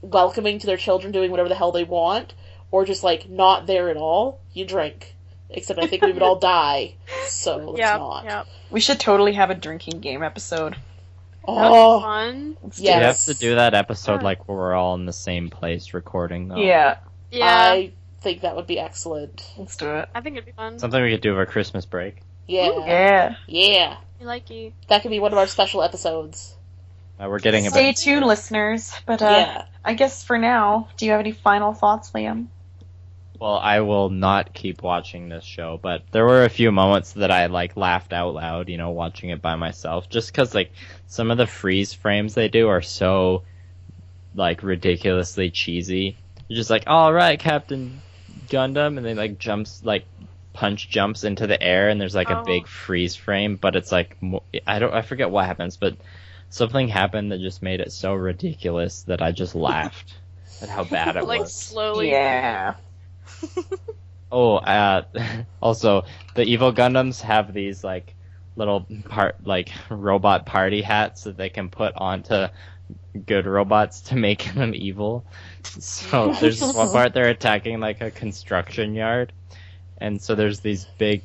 welcoming to their children doing whatever the hell they want, or just, like, not there at all, you drink. Except I think we would all die, so let's not. Yeah. We should totally have a drinking game episode. That would be Oh, fun. Let's do Yes. We have to do that episode, like, where we're all in the same place recording, though. it. Yeah, Yeah. I think that would be excellent. let's do it. I think it'd be fun. Something we could do over Christmas break. Yeah. Yeah. Yeah. I like you. That could be one of our special episodes. We're getting a Stay bit... tuned, listeners. But Yeah. I guess for now, do you have any final thoughts, Liam? Well, I will not keep watching this show, but there were a few moments that I, like, laughed out loud, you know, watching it by myself. Just because, like, some of the freeze frames they do are so, like, ridiculously cheesy. You're just like, all right, Captain Gundam, and then, like, jumps, like, punch jumps into the air and there's like a Oh. big freeze frame, but it's like I forget what happens, but something happened that just made it so ridiculous that I just laughed at how bad it Like was. slowly. Yeah. Oh, also the evil Gundams have these like little robot party hats that they can put onto good robots to make them evil. So there's this one part they're attacking like a construction yard, and so there's these big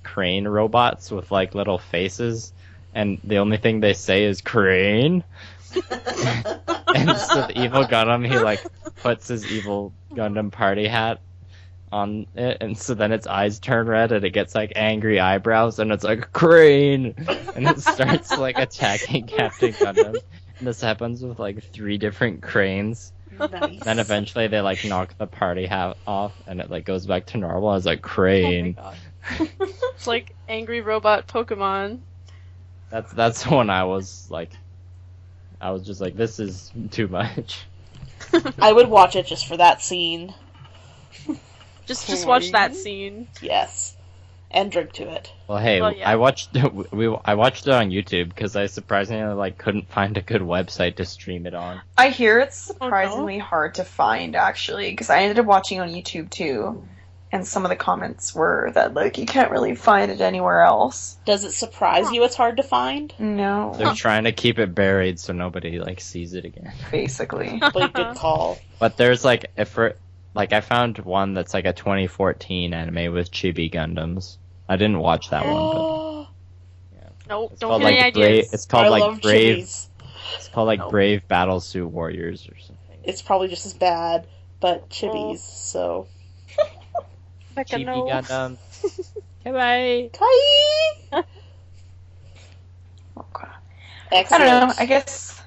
crane robots with like little faces, and the only thing they say is crane. And so the evil Gundam, he like puts his evil Gundam party hat on it, and so then its eyes turn red and it gets like angry eyebrows and it's like crane, and it starts like attacking Captain Gundam. And this happens with like 3 different cranes. Nice. Then eventually they like knock the party hat off and it like goes back to normal. It's like Oh my crane. god. It's like angry robot Pokemon. That's when I was just like, this is too much. I would watch it just for that scene. Just watch that scene. Yes. And drink to it. Well, hey, Well, yeah. I watched it on YouTube because I surprisingly like couldn't find a good website to stream it on. I hear it's surprisingly hard to find, actually, because I ended up watching on YouTube too, and some of the comments were that like you can't really find it anywhere else. Does it surprise you it's hard to find? No, They're trying to keep it buried so nobody like sees it again. basically. But good call. But there's like I found one that's like a 2014 anime with chibi Gundams. I didn't watch that one, but Nope, it's don't called get any like ideas. It's called I like love Brave. chibis. It's called like Nope. Brave Battlesuit Warriors or something. It's probably just as bad, but chibis, so. Chibi Gundam. Goodbye. Kai! Oh, God. Excellent. I don't know. I guess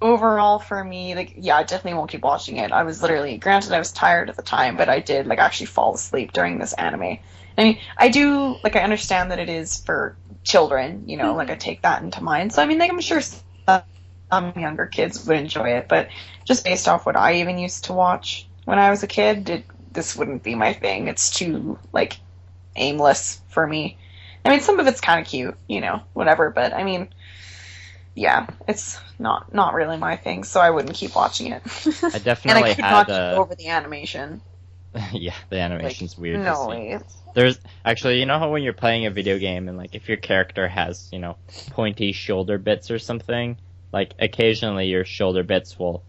overall for me, like, yeah, I definitely won't keep watching it. I was literally, granted, I was tired at the time, but I did like actually fall asleep during this anime. I mean, I do like, I understand that it is for children, you know, like I take that into mind. So I mean, like, I'm sure some younger kids would enjoy it, but just based off what I even used to watch when I was a kid, this wouldn't be my thing. It's too like aimless for me. I mean, some of it's kind of cute, you know, whatever, but I mean, yeah, it's not really my thing, so I wouldn't keep watching it. I And definitely I could had not get over the animation. yeah, the animation's weird. to No see. way. There's actually, you know how when you're playing a video game and like if your character has, you know, pointy shoulder bits or something, like occasionally your shoulder bits will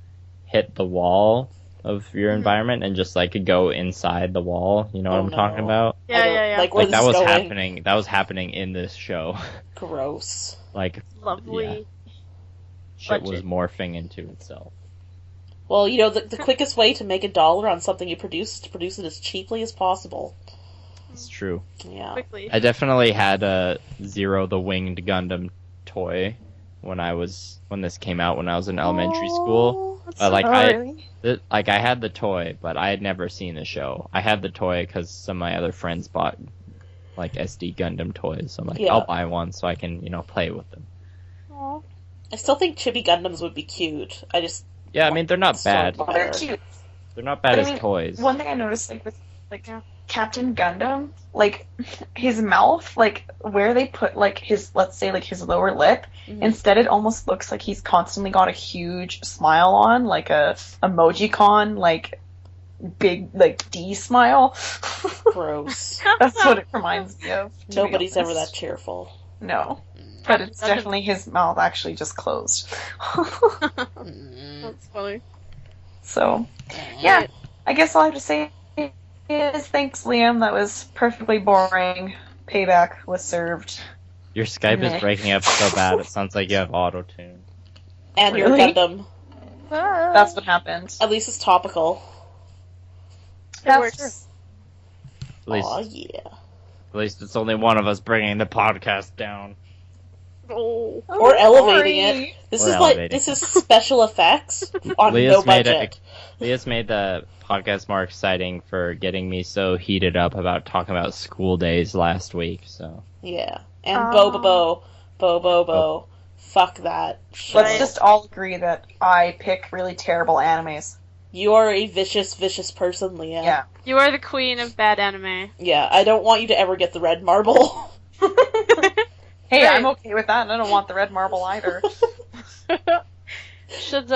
hit the wall of your environment and just like go inside the wall. You know what Oh, I'm no. talking about? I Yeah, don't- yeah, yeah. Like, where Like this that is was going. happening. That was happening in this show. Gross. Like Lovely. shit was Budget. morphing into itself. Well, you know, the quickest way to make $1 on something you produce is to produce it as cheaply as possible. It's true. Yeah. Quickly. I definitely had a Zero the Winged Gundam toy when this came out when I was in elementary school. That's But like really? I had the toy, but I had never seen the show. I had the toy because some of my other friends bought like SD Gundam toys. So I'm like, Yeah. I'll buy one so I can, you know, play with them. Aw. I still think chibi Gundams would be cute. I just... Yeah, I mean they're not So bad. fun. They're cute. They're not bad But I as mean, toys. One thing I noticed, like with like Yeah. Captain Gundam, like his mouth, like where they put like his, let's say like his lower lip, Mhm. instead it almost looks like he's constantly got a huge smile on, like a emoji-con, like big like D smile. Gross. That's what it reminds me of. to be Nobody's ever that honest. cheerful. No. But it's definitely his mouth actually just closed. That's funny. So, yeah, I guess all I have to say is thanks, Liam. That was perfectly boring. Payback was served. Your Skype Meh. is breaking up so bad it sounds like you have auto tune. And your Really? Gundam. That's what happened. At least it's topical. That's works. true. At least, Aw, yeah. at least it's only one of us bringing the podcast down. Oh. Or elevating sorry. it. This Or is elevating. like, this is special effects on Leah's no made budget. Leah's made the podcast more exciting for getting me so heated up about talking about school days last week, so. Yeah. And Oh. Bo. Fuck that. Let's Right. just all agree that I pick really terrible animes. You are a vicious, vicious person, Leah. Yeah. You are the queen of bad anime. Yeah, I don't want you to ever get the red marble. Hey, Right. I'm okay with that. I don't want the red marble either. Should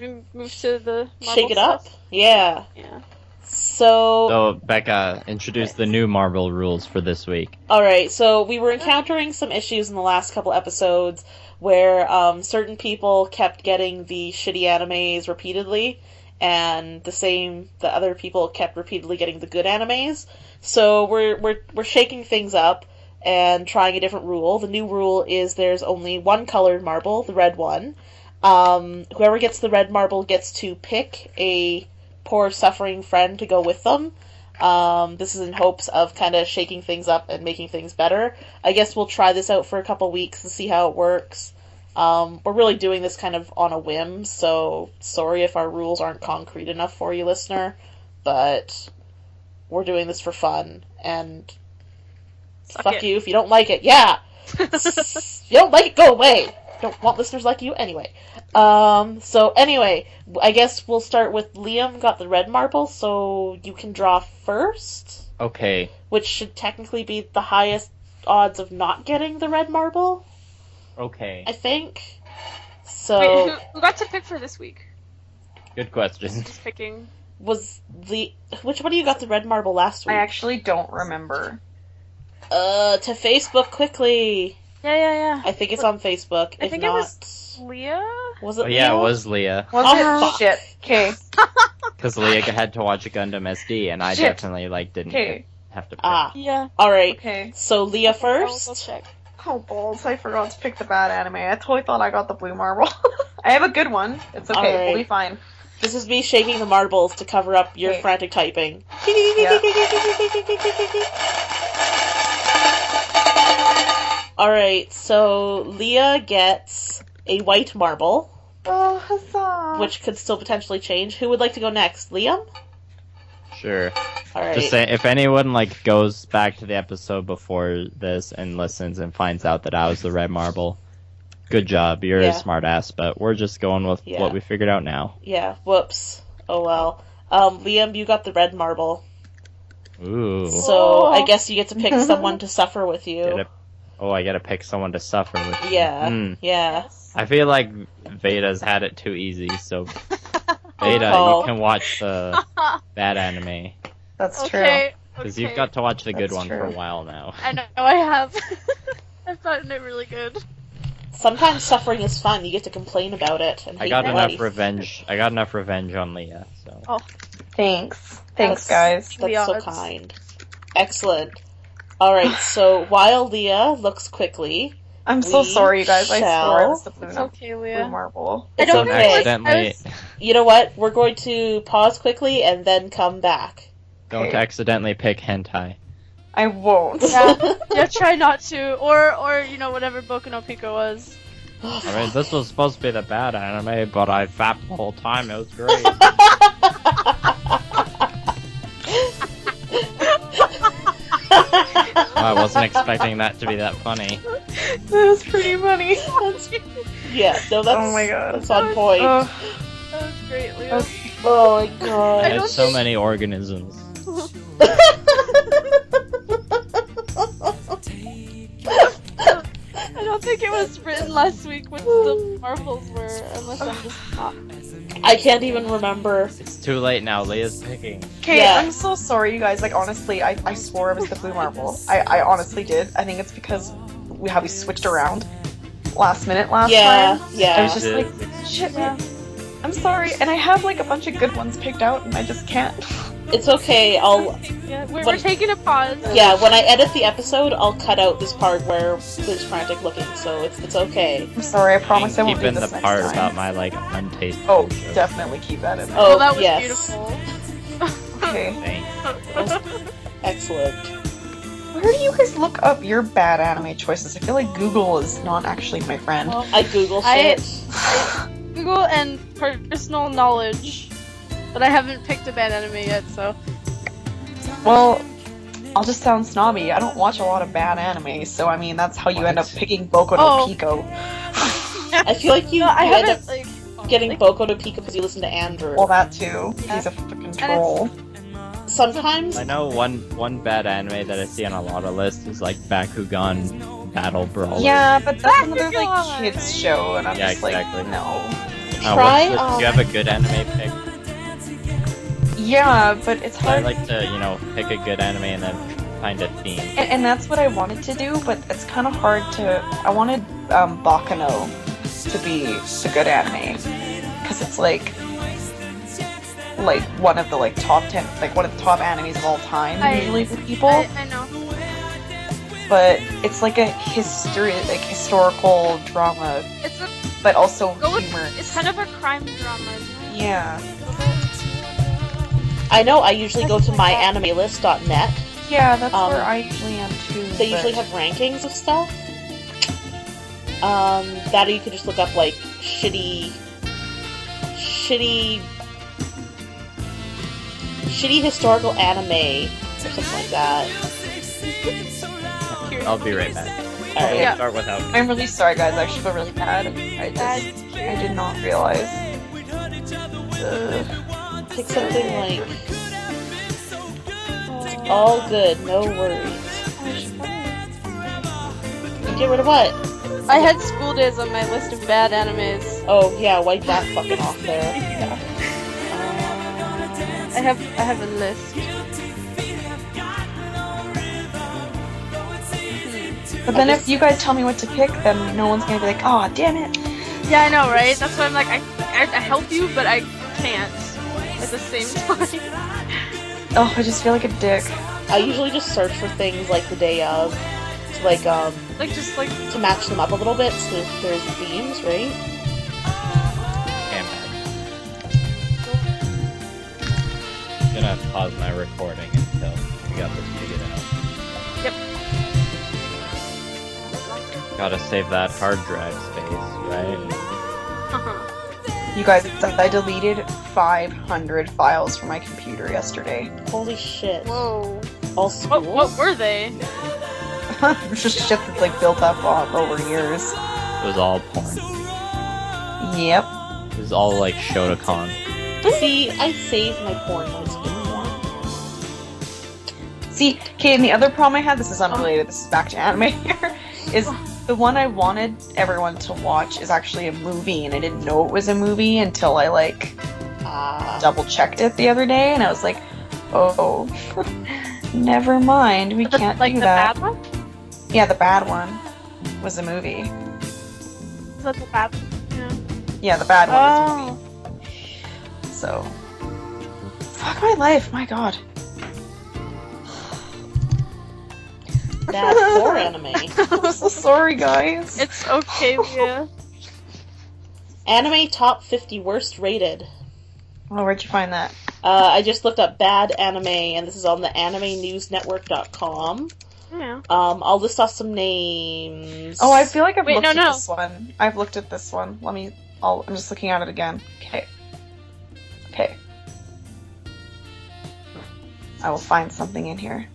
we move to the marble Shake it up. stuff? Yeah. Yeah. So, So, Becca, introduce the new Marvel rules for this week. alright, so we were encountering some issues in the last couple episodes where certain people kept getting the shitty animes repeatedly, and the other people kept repeatedly getting the good animes. So we're shaking things up and trying a different rule. The new rule is there's only one colored marble, the red one. Whoever gets the red marble gets to pick a poor suffering friend to go with them. This is in hopes of kind of shaking things up and making things better. I guess we'll try this out for a couple weeks and see how it works. We're really doing this kind of on a whim, so sorry if our rules aren't concrete enough for you, listener, but we're doing this for fun, and fuck you if you don't like it. Yeah! If you don't like it, go away! Don't want listeners like you anyway. So anyway, I guess we'll start with Liam got the red marble, so you can draw first, Okay. which should technically be the highest odds of not getting the red marble, Okay. I think. So Wait, who got to pick for this week? Good question. Who's picking? was which one of you got the red marble last I week? actually don't remember. To Facebook quickly. Yeah. I think it's on Facebook. I If think it not, was Leah? was it? Oh, yeah, Leo? it was Leah. Was Oh, it? fuck. Shit. Okay. Because Leah had to watch a Gundam SD, and I Shit. definitely, didn't Okay. have to pick. Ah, Yeah. all right. Okay. So Leah I will first. go check. Oh, balls. I forgot to pick the bad anime. I totally thought I got the blue marble. I have a good one. It's okay. Alright. We'll be fine. This is me shaking the marbles to cover up your Okay. frantic typing. Alright, so Leah gets a white marble, Oh, huzzah. which could still potentially change. Who would like to go next? Liam? Sure. Alright. Just say, if anyone, goes back to the episode before this and listens and finds out that I was the red marble, good job. You're Yeah. a smart ass, but we're just going with Yeah. what we figured out now. Yeah, whoops. Oh well. Liam, you got the red marble. Ooh. So Oh. I guess you get to pick someone to suffer with you. I gotta pick someone to suffer with. Yeah, Hmm. yeah. I feel like Veda's had it too easy, so Veda, Oh. you can watch the bad anime. That's true. Okay. Because you've got to watch the good That's one for a true. while now. I know, I have. I've gotten it really good. Sometimes suffering is fun. You get to complain about it. And I hate got your enough life. revenge. I got enough revenge on Leah. So Thanks. That's- Thanks, guys. That's The so odds. kind. Excellent. Alright, so while Leah looks quickly, I'm so We sorry, you guys. I swore I shall- was the blue, It's okay, Leah. blue marble. it's don't don't think it was- okay. accidentally You know what? We're going to pause quickly and then come back. don't Okay. accidentally pick hentai. I won't. Yeah, try not to. Or whatever Boku no Pico was. I mean, this was supposed to be the bad anime, but I fapped the whole time. It was great. I wasn't expecting that to be that funny. That was pretty funny. Yeah, no, that's, Oh my God. that's on point. Oh, That was great, Leah. okay. Oh my I god. had don't so think- many organisms. I don't think it was written last week what the marbles were, unless I'm just not. I can't even remember. It's too late now. Leah's picking. Okay, Yeah. I'm so sorry, you guys. Honestly, I swore it was the blue marble. I honestly did. I think it's because how we switched around last minute last Yeah, time. I yeah. was just like, shit, man. I'm sorry, and I have a bunch of good ones picked out, and I just can't. It's okay. Yeah, we're What- taking a pause. Yeah, when I edit the episode, I'll cut out this part where there's frantic looking, so it's okay. I'm sorry. I promise I And won't keep do in this the next part time. about my untasteful Oh, joke. definitely keep that in there. Oh, Well, that was yes. beautiful. Okay. Thanks. Excellent. Where do you guys look up your bad anime choices? I feel like Google is not actually my friend. I Google I- shit. Google and personal knowledge. But I haven't picked a bad anime yet, so. Well, I'll just sound snobby. I don't watch a lot of bad anime, so I mean that's how you end up picking Boku no Oh. Pico. I feel like you, No, I you end haven't, up like. getting Boko to Pico because you listen to Andrew. Well, that too. He's a fucking troll. Sometimes I know one bad anime that I see on a lot of lists is like Bakugan Battle Brawler. Yeah, but that's another like kids show, and I'm Yeah, just exactly. like, no. try. Do you have a good anime pick? Yeah, but it's I hard. like to, pick a good anime and then find a theme. And that's what I wanted to do, but it's kind of hard to. I wanted Bakano to be the good anime because it's like one of the like top 10, like one of the top animes of all time usually for people. I know. But it's like a historical drama, but also humor. It's kind of a crime drama. Isn't it? Yeah. I know I usually go to myanimelist.net. Yeah, that's where I usually am too. They usually have rankings of stuff. That or you could just look up like shitty historical anime or something like that. I'll be right back. Alright. Yeah. Start without. I'm really sorry, guys. I actually feel really bad. I did not realize. Pick something like all good, no worries. Get rid of what? I had School Days on my list of bad animes. Oh yeah, wipe that fucking off there. I have a list. But then if you guys tell me what to pick, then no one's gonna be like, "Oh, damn it!" Yeah, I know, right? That's why I'm like, I help you, but I can't at the same time. Oh, I just feel like a dick. I usually just search for things like the day of, to to match them up a little bit so there's themes, right? I'm gonna pause my recording until we got this figured out. Yep. Gotta save that hard drive space, right? You guys, I deleted 500 files from my computer yesterday. Holy shit. Whoa. All school? What were they? It's just shit that's like built up over years. It was all porn. Yep. It was all like Shotokan. See, I save my porn when it's good porn. See, okay, and the other problem I had, this is unrelated, this is back to anime here, is the one I wanted everyone to watch is actually a movie, and I didn't know it was a movie until I, double-checked it the other day, and I was like, oh, never mind, we can't do that. Bad one? Yeah, the bad one was a movie. Is that the bad one? Yeah. Yeah, the bad one was a movie. So, fuck my life, my god. Bad poor anime. I'm so sorry, guys. It's okay, Leah. Anime top 50 worst rated. Oh, where'd you find that? I just looked up bad anime, and this is on the animenewsnetwork.com. Yeah. I'll list off some names. Oh, I feel like I've Wait, looked no, at no. this one. I've looked at this one. I'm just looking at it again. Okay. I will find something in here.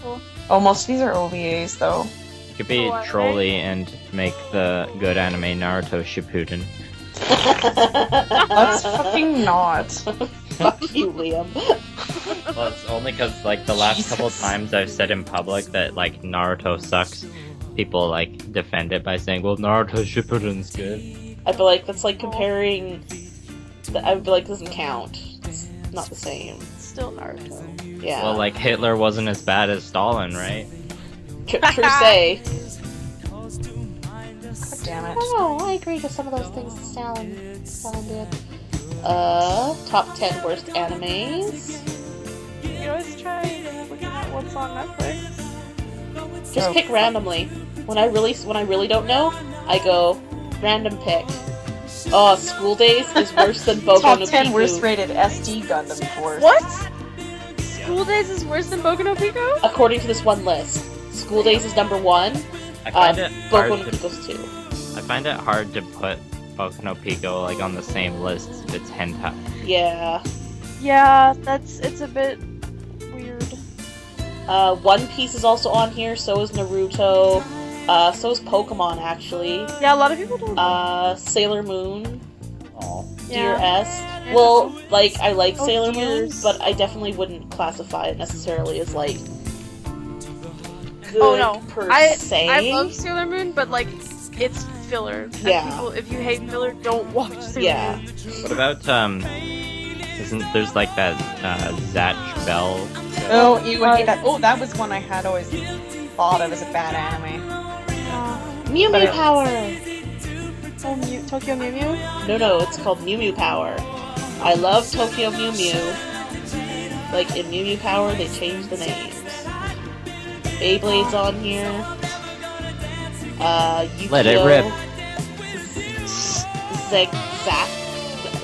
Cool. Oh, most of these are OVAs, though. You could be What, trolly and make the good anime Naruto Shippuden. Let's fucking not. Fuck you, Liam. Well, it's only because, the last couple Jesus. times I've said in public that, Naruto sucks, people, defend it by saying, well, Naruto Shippuden's good. I feel like that's like comparing. I feel like doesn't count. It's not the same. Still Naruto. Yeah. Well, Hitler wasn't as bad as Stalin, right? True say. God damn it. Oh, I agree with some of those things Stalin did. Top 10 worst animes. You always try looking at what's on Netflix. Just pick randomly. When I really don't know, I go random pick. Oh, School Days is worse than Boku Top no 10 Pico. worst rated SD Gundam Force. What? School Days is worse than Boku no Pico? According to this one list, School Days is number 1. I find it hard Boku no to Pico's 2. I find it hard to put Boku no Pico on the same list if it's hentai. Yeah. Yeah, it's a bit weird. One Piece is also on here. So is Naruto. So is Pokemon actually. Yeah, a lot of people don't. Sailor Moon. Dear Yeah. S. Well, like, I like Oh, Sailor Moon, dears. but I definitely wouldn't classify it necessarily as, like, good Oh no, per I se. love Sailor Moon, but like it's filler. And Yeah. people, if you hate filler, don't watch Sailor Yeah. Moon. What about Isn't there's like that Zatch Bell? Oh, you would hate that. Oh, that was one I had always thought of as a bad anime. Mew But Mew it- Power! Oh, Tokyo Mew Mew? No, it's called Mew Mew Power. I love Tokyo Mew Mew. Like, in Mew Mew Power, they changed the names. Beyblade's on here. Yukio. Let it rip.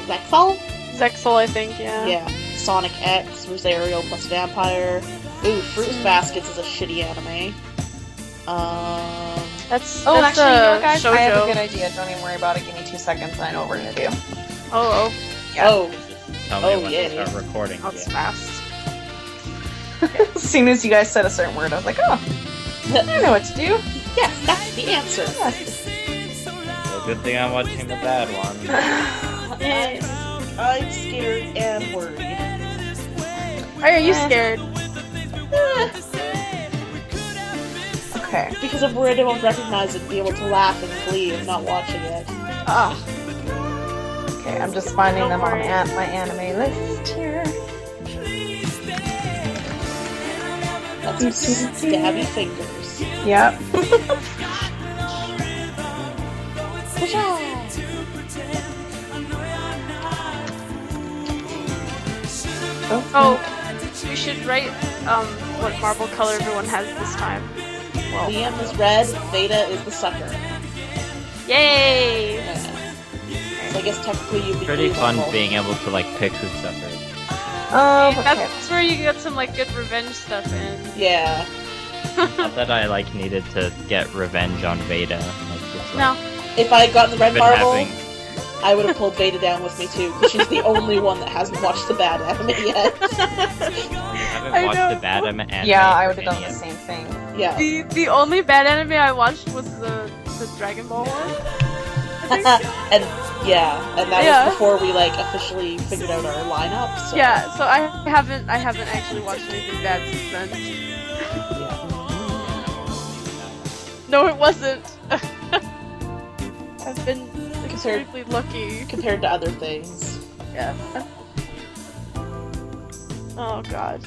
Zexal? Zexal, I think, yeah. Yeah. Sonic X, Rosario plus Vampire. Ooh, Fruits Baskets is a shitty anime. That's Oh, that's actually, you know what, guys? I have a shoujo. good idea. Don't even worry about it. Give me 2 seconds and I know what we're gonna do. Oh, Yeah. Oh, Tell me Oh, when yeah. to start recording. that's fast. As soon as you guys said a certain word, I was like, oh, I know what to do. yes, that's the answer. Well, good thing I'm watching the bad one. I'm scared and worried. Are you scared? Okay. Because I'm worried I won't recognize it and be able to laugh in glee of not watching it. Ah. Okay, I'm just finding Don't them on worry. my anime list here. That's some stabby fingers. Yep. Oh, we should write what marble color everyone has this time. Well, Liam is red, Veda is the sucker. yay! Yeah. So I guess technically you'd be Pretty blue fun bubble. being able to like pick who suffered. Okay. That's where you get some like good revenge stuff in. Yeah. Not that I like needed to get revenge on Veda. Like, just, like, No. If I had gotten the red been marble, having- I would have pulled Veda down with me too, because she's the only one that hasn't watched the bad anime yet. You haven't I watched know. the bad anime. Yeah, I for would have done any the of- same thing. Yeah. The only bad anime I watched was the Dragon Ball one. and yeah, and that Yeah. was before we like officially figured out our lineup. So Yeah, so I haven't actually watched anything bad since then. yeah. No, it wasn't. I've been extremely lucky. Compared to other things. Yeah. Oh god.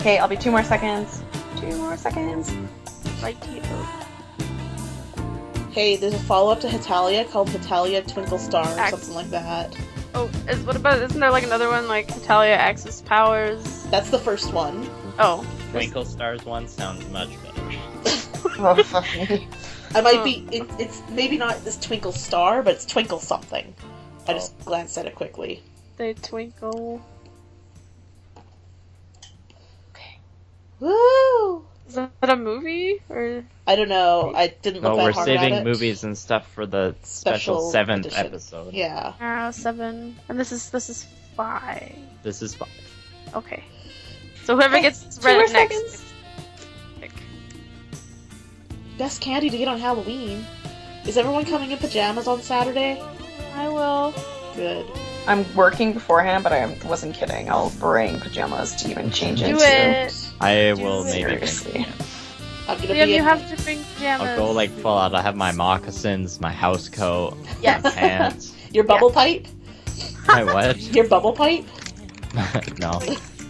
Okay, I'll be 2 more seconds. 2 more seconds. Righty-o. Hey, there's a follow-up to Hetalia called Hetalia Twinkle Star or Ax- something like that. Oh, isn't there like another one like Talia Axis Powers? That's the first one. Oh. Twinkle Stars one sounds much better. Oh, fuck me. I might be. It's maybe not this Twinkle Star, but it's Twinkle something. I just glanced at it quickly. They twinkle. Woo! Is that a movie? Or I don't know. I didn't look No, that we're hard saving at it. movies and stuff for the Special special 7th edition. episode. Yeah. 7. And this is 5. This is fun. Okay. So whoever Okay, gets 2 more read next. seconds. Pick. Best candy to get on Halloween. Is everyone coming in pajamas on Saturday? I will. Good. I'm working beforehand, but I wasn't kidding. I'll bring pajamas to even change Do into. it. I Do will it. maybe. Seriously. I'm gonna Liam, be you in... have to bring pajamas. I'll go like full out. I have my moccasins, my house coat, Yes. my pants. Your bubble pipe? My what? Your bubble pipe? No,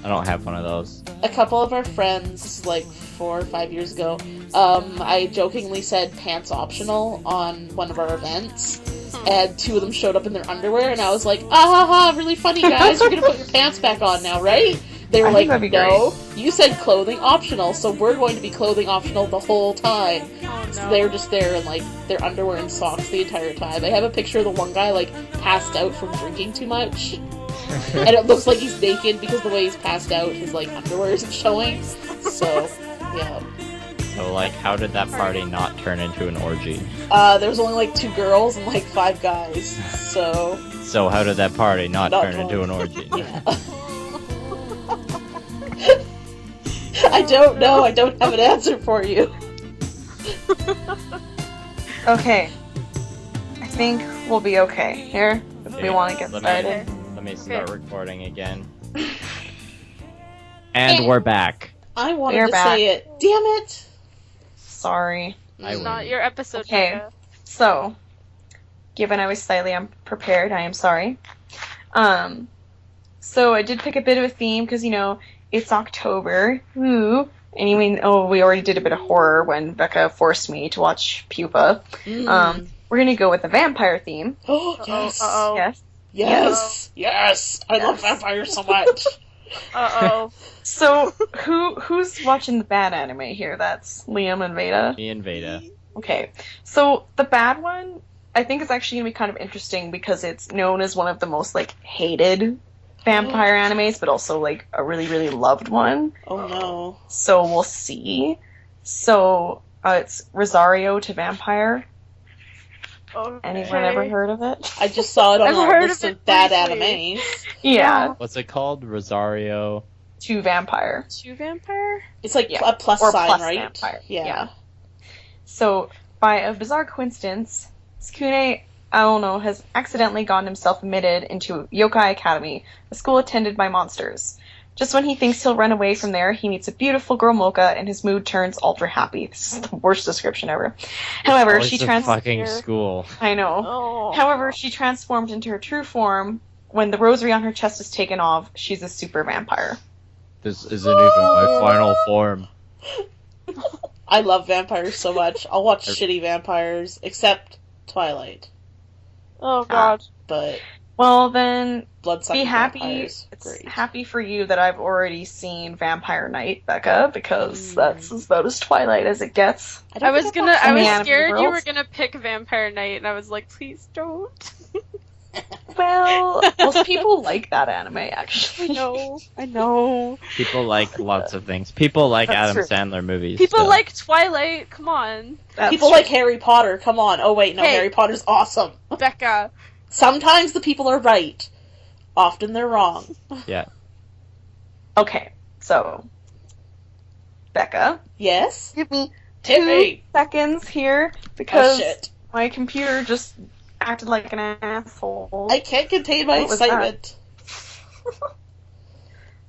I don't have one of those. A couple of our friends, this is like 4 or 5 years ago, I jokingly said pants optional on one of our events, and 2 of them showed up in their underwear, and I was like, ah ha ha, really funny guys, you're gonna put your pants back on now, right? They were I like, think that'd be no, you said clothing optional, so we're going to be clothing optional the whole time. Oh, So no. they were just there in like their underwear and socks the entire time. I have a picture of the one guy like passed out from drinking too much. And it looks like he's naked because the way he's passed out, his like underwear isn't showing. So, yeah. So like, how did that party not turn into an orgy? There was only like 2 girls and like 5 guys. So, So how did that party not Not turn into an orgy? yeah. I don't know. I don't have an answer for you. Okay. I think we'll be okay. Here, if we Okay, want to get started. Let me start recording again. And we're back. I wanted We're to back. say it. Damn it! Sorry. I It's not win. your episode, Okay. Becca. So, given I was slightly unprepared, I am sorry. So I did pick a bit of a theme because, it's October. Ooh. And you mean, we already did a bit of horror when Becca forced me to watch Pupa. We're going to go with the vampire theme. Oh, yes. Uh-oh. Yes. Yes. I love vampires so much. Uh-oh. So, who's watching the bad anime here? That's Liam and Veda? Me and Veda. Okay. So, the bad one, I think it's actually going to be kind of interesting because it's known as one of the most, hated vampire animes, but also, a really, really loved one. Oh, no. So, we'll see. So, it's Rosario to Vampire. Okay. Anyone ever heard of it? I just saw it on I've our heard list of of it bad briefly. animes. Yeah, What's it called? Rosario. to Vampire. Two vampire? It's like Yeah. a plus Or sign, plus right? vampire. Yeah. Yeah. So, by a bizarre coincidence, Tsukune Aono has accidentally gotten himself admitted into Yokai Academy, a school attended by monsters. Just when he thinks he'll run away from there, he meets a beautiful girl Mocha, and his mood turns ultra happy. This is the worst description ever. However, Always she the trans- fucking school. I know. Oh. However, she transformed into her true form. When the rosary on her chest is taken off, she's a super vampire. This isn't even my final form. I love vampires so much. I'll watch shitty vampires, except Twilight. Oh, God. But Well, then blood-sucking be happy. vampires, It's great. happy for you that I've already seen Vampire Knight, Becca, because that's about as Twilight as it gets. don't I was think I've in the was anime scared you world. were gonna pick Vampire Knight, and I was like, please don't. Well, most people like that anime, actually. I know. People like lots of things. People like That's Adam true. Sandler movies. People so. like Twilight, come on. That's People true. like Harry Potter, come on. Oh wait, no, Hey. Harry Potter's awesome. Becca. Sometimes the people are right. Often they're wrong. Yeah. Okay, so Becca, Yes? give me Hit 2 me. seconds here Oh because shit. my computer just acted like an asshole. I can't contain my What was that? excitement.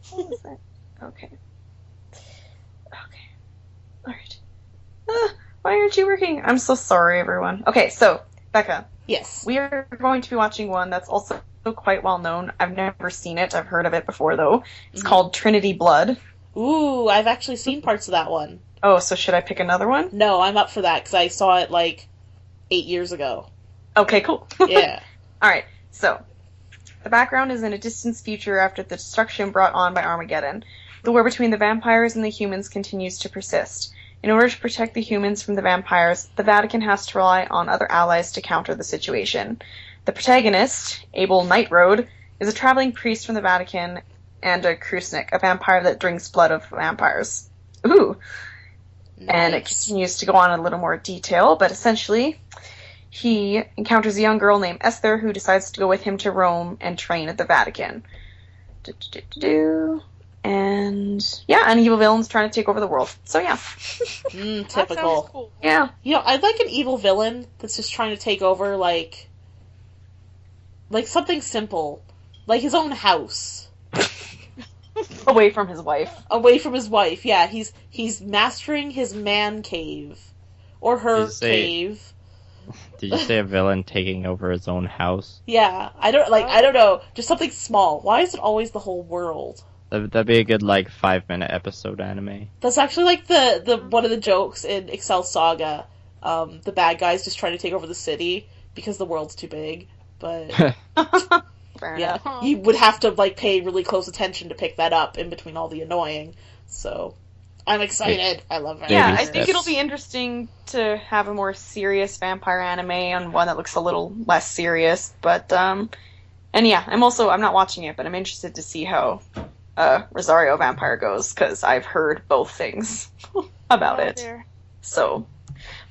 What was that? Okay. Alright. Why aren't you working? I'm so sorry, everyone. Okay, so, Becca, Yes. we are going to be watching one that's also quite well known. I've never seen it. I've heard of it before, though. It's Mhm. called Trinity Blood. Ooh, I've actually seen parts of that one. Oh, so should I pick another one? No, I'm up for that because I saw it 8 years ago. Okay, cool. Yeah. Alright, so, the background is in a distant future after the destruction brought on by Armageddon. The war between the vampires and the humans continues to persist. In order to protect the humans from the vampires, the Vatican has to rely on other allies to counter the situation. The protagonist, Abel Nightroad, is a traveling priest from the Vatican and a Krusnik, a vampire that drinks blood of vampires. Ooh! And it Nice. continues to go on in a little more detail, but essentially, he encounters a young girl named Esther who decides to go with him to Rome and train at the Vatican. And yeah, an evil villain's trying to take over the world. So yeah. That Typical. sounds cool. Yeah. I'd like an evil villain that's just trying to take over, like something simple. Like his own house. Away from his wife. Away from his wife, yeah. He's mastering his man cave. Or her Did you say- cave. Did you say a villain taking over his own house? Yeah. I don't know. Just something small. Why is it always the whole world? That'd be a good 5-minute episode anime. That's actually the one of the jokes in Excel Saga. The bad guy's just trying to take over the city because the world's too big. But Fair yeah, enough. you would have to pay really close attention to pick that up in between all the annoying. So I'm excited. I love it. Yeah, Baby I think steps. it'll be interesting to have a more serious vampire anime and one that looks a little less serious. But and yeah, I'm not watching it, but I'm interested to see how Rosario Vampire goes because I've heard both things about Oh, it. dear. So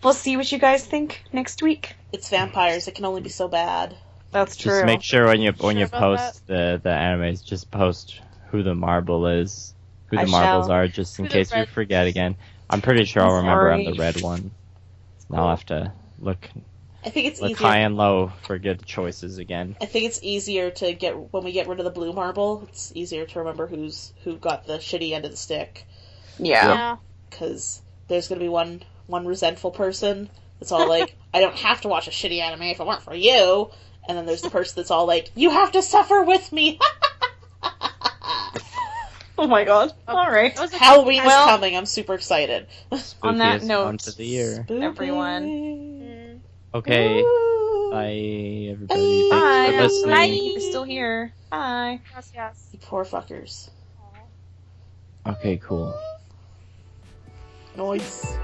we'll see what you guys think next week. It's vampires. It can only be so bad. That's true. Just make sure when you Sure about post the animes, just post who the marble is, who the I marbles shall. are, just in Who the case we red- forget again. I'm pretty sure I'll I'm remember I'm sorry. the red one. I'll have to look I think it's Look easier. high and low for good choices again. I think it's easier to get when we get rid of the blue marble. It's easier to remember who got the shitty end of the stick, Yeah. because there's gonna be one resentful person that's all like, I don't have to watch a shitty anime if it weren't for you, and then there's the person that's all like, you have to suffer with me. Oh my god. Alright. That was a- Halloween Well- is coming. I'm super excited. On that Spookiest note, month of the year. everyone. Mm. Okay. Ooh. Bye, everybody. Bye. Thanks for listening. Bye. You're still here. Bye. Yes. You poor fuckers. Okay, cool. Noise.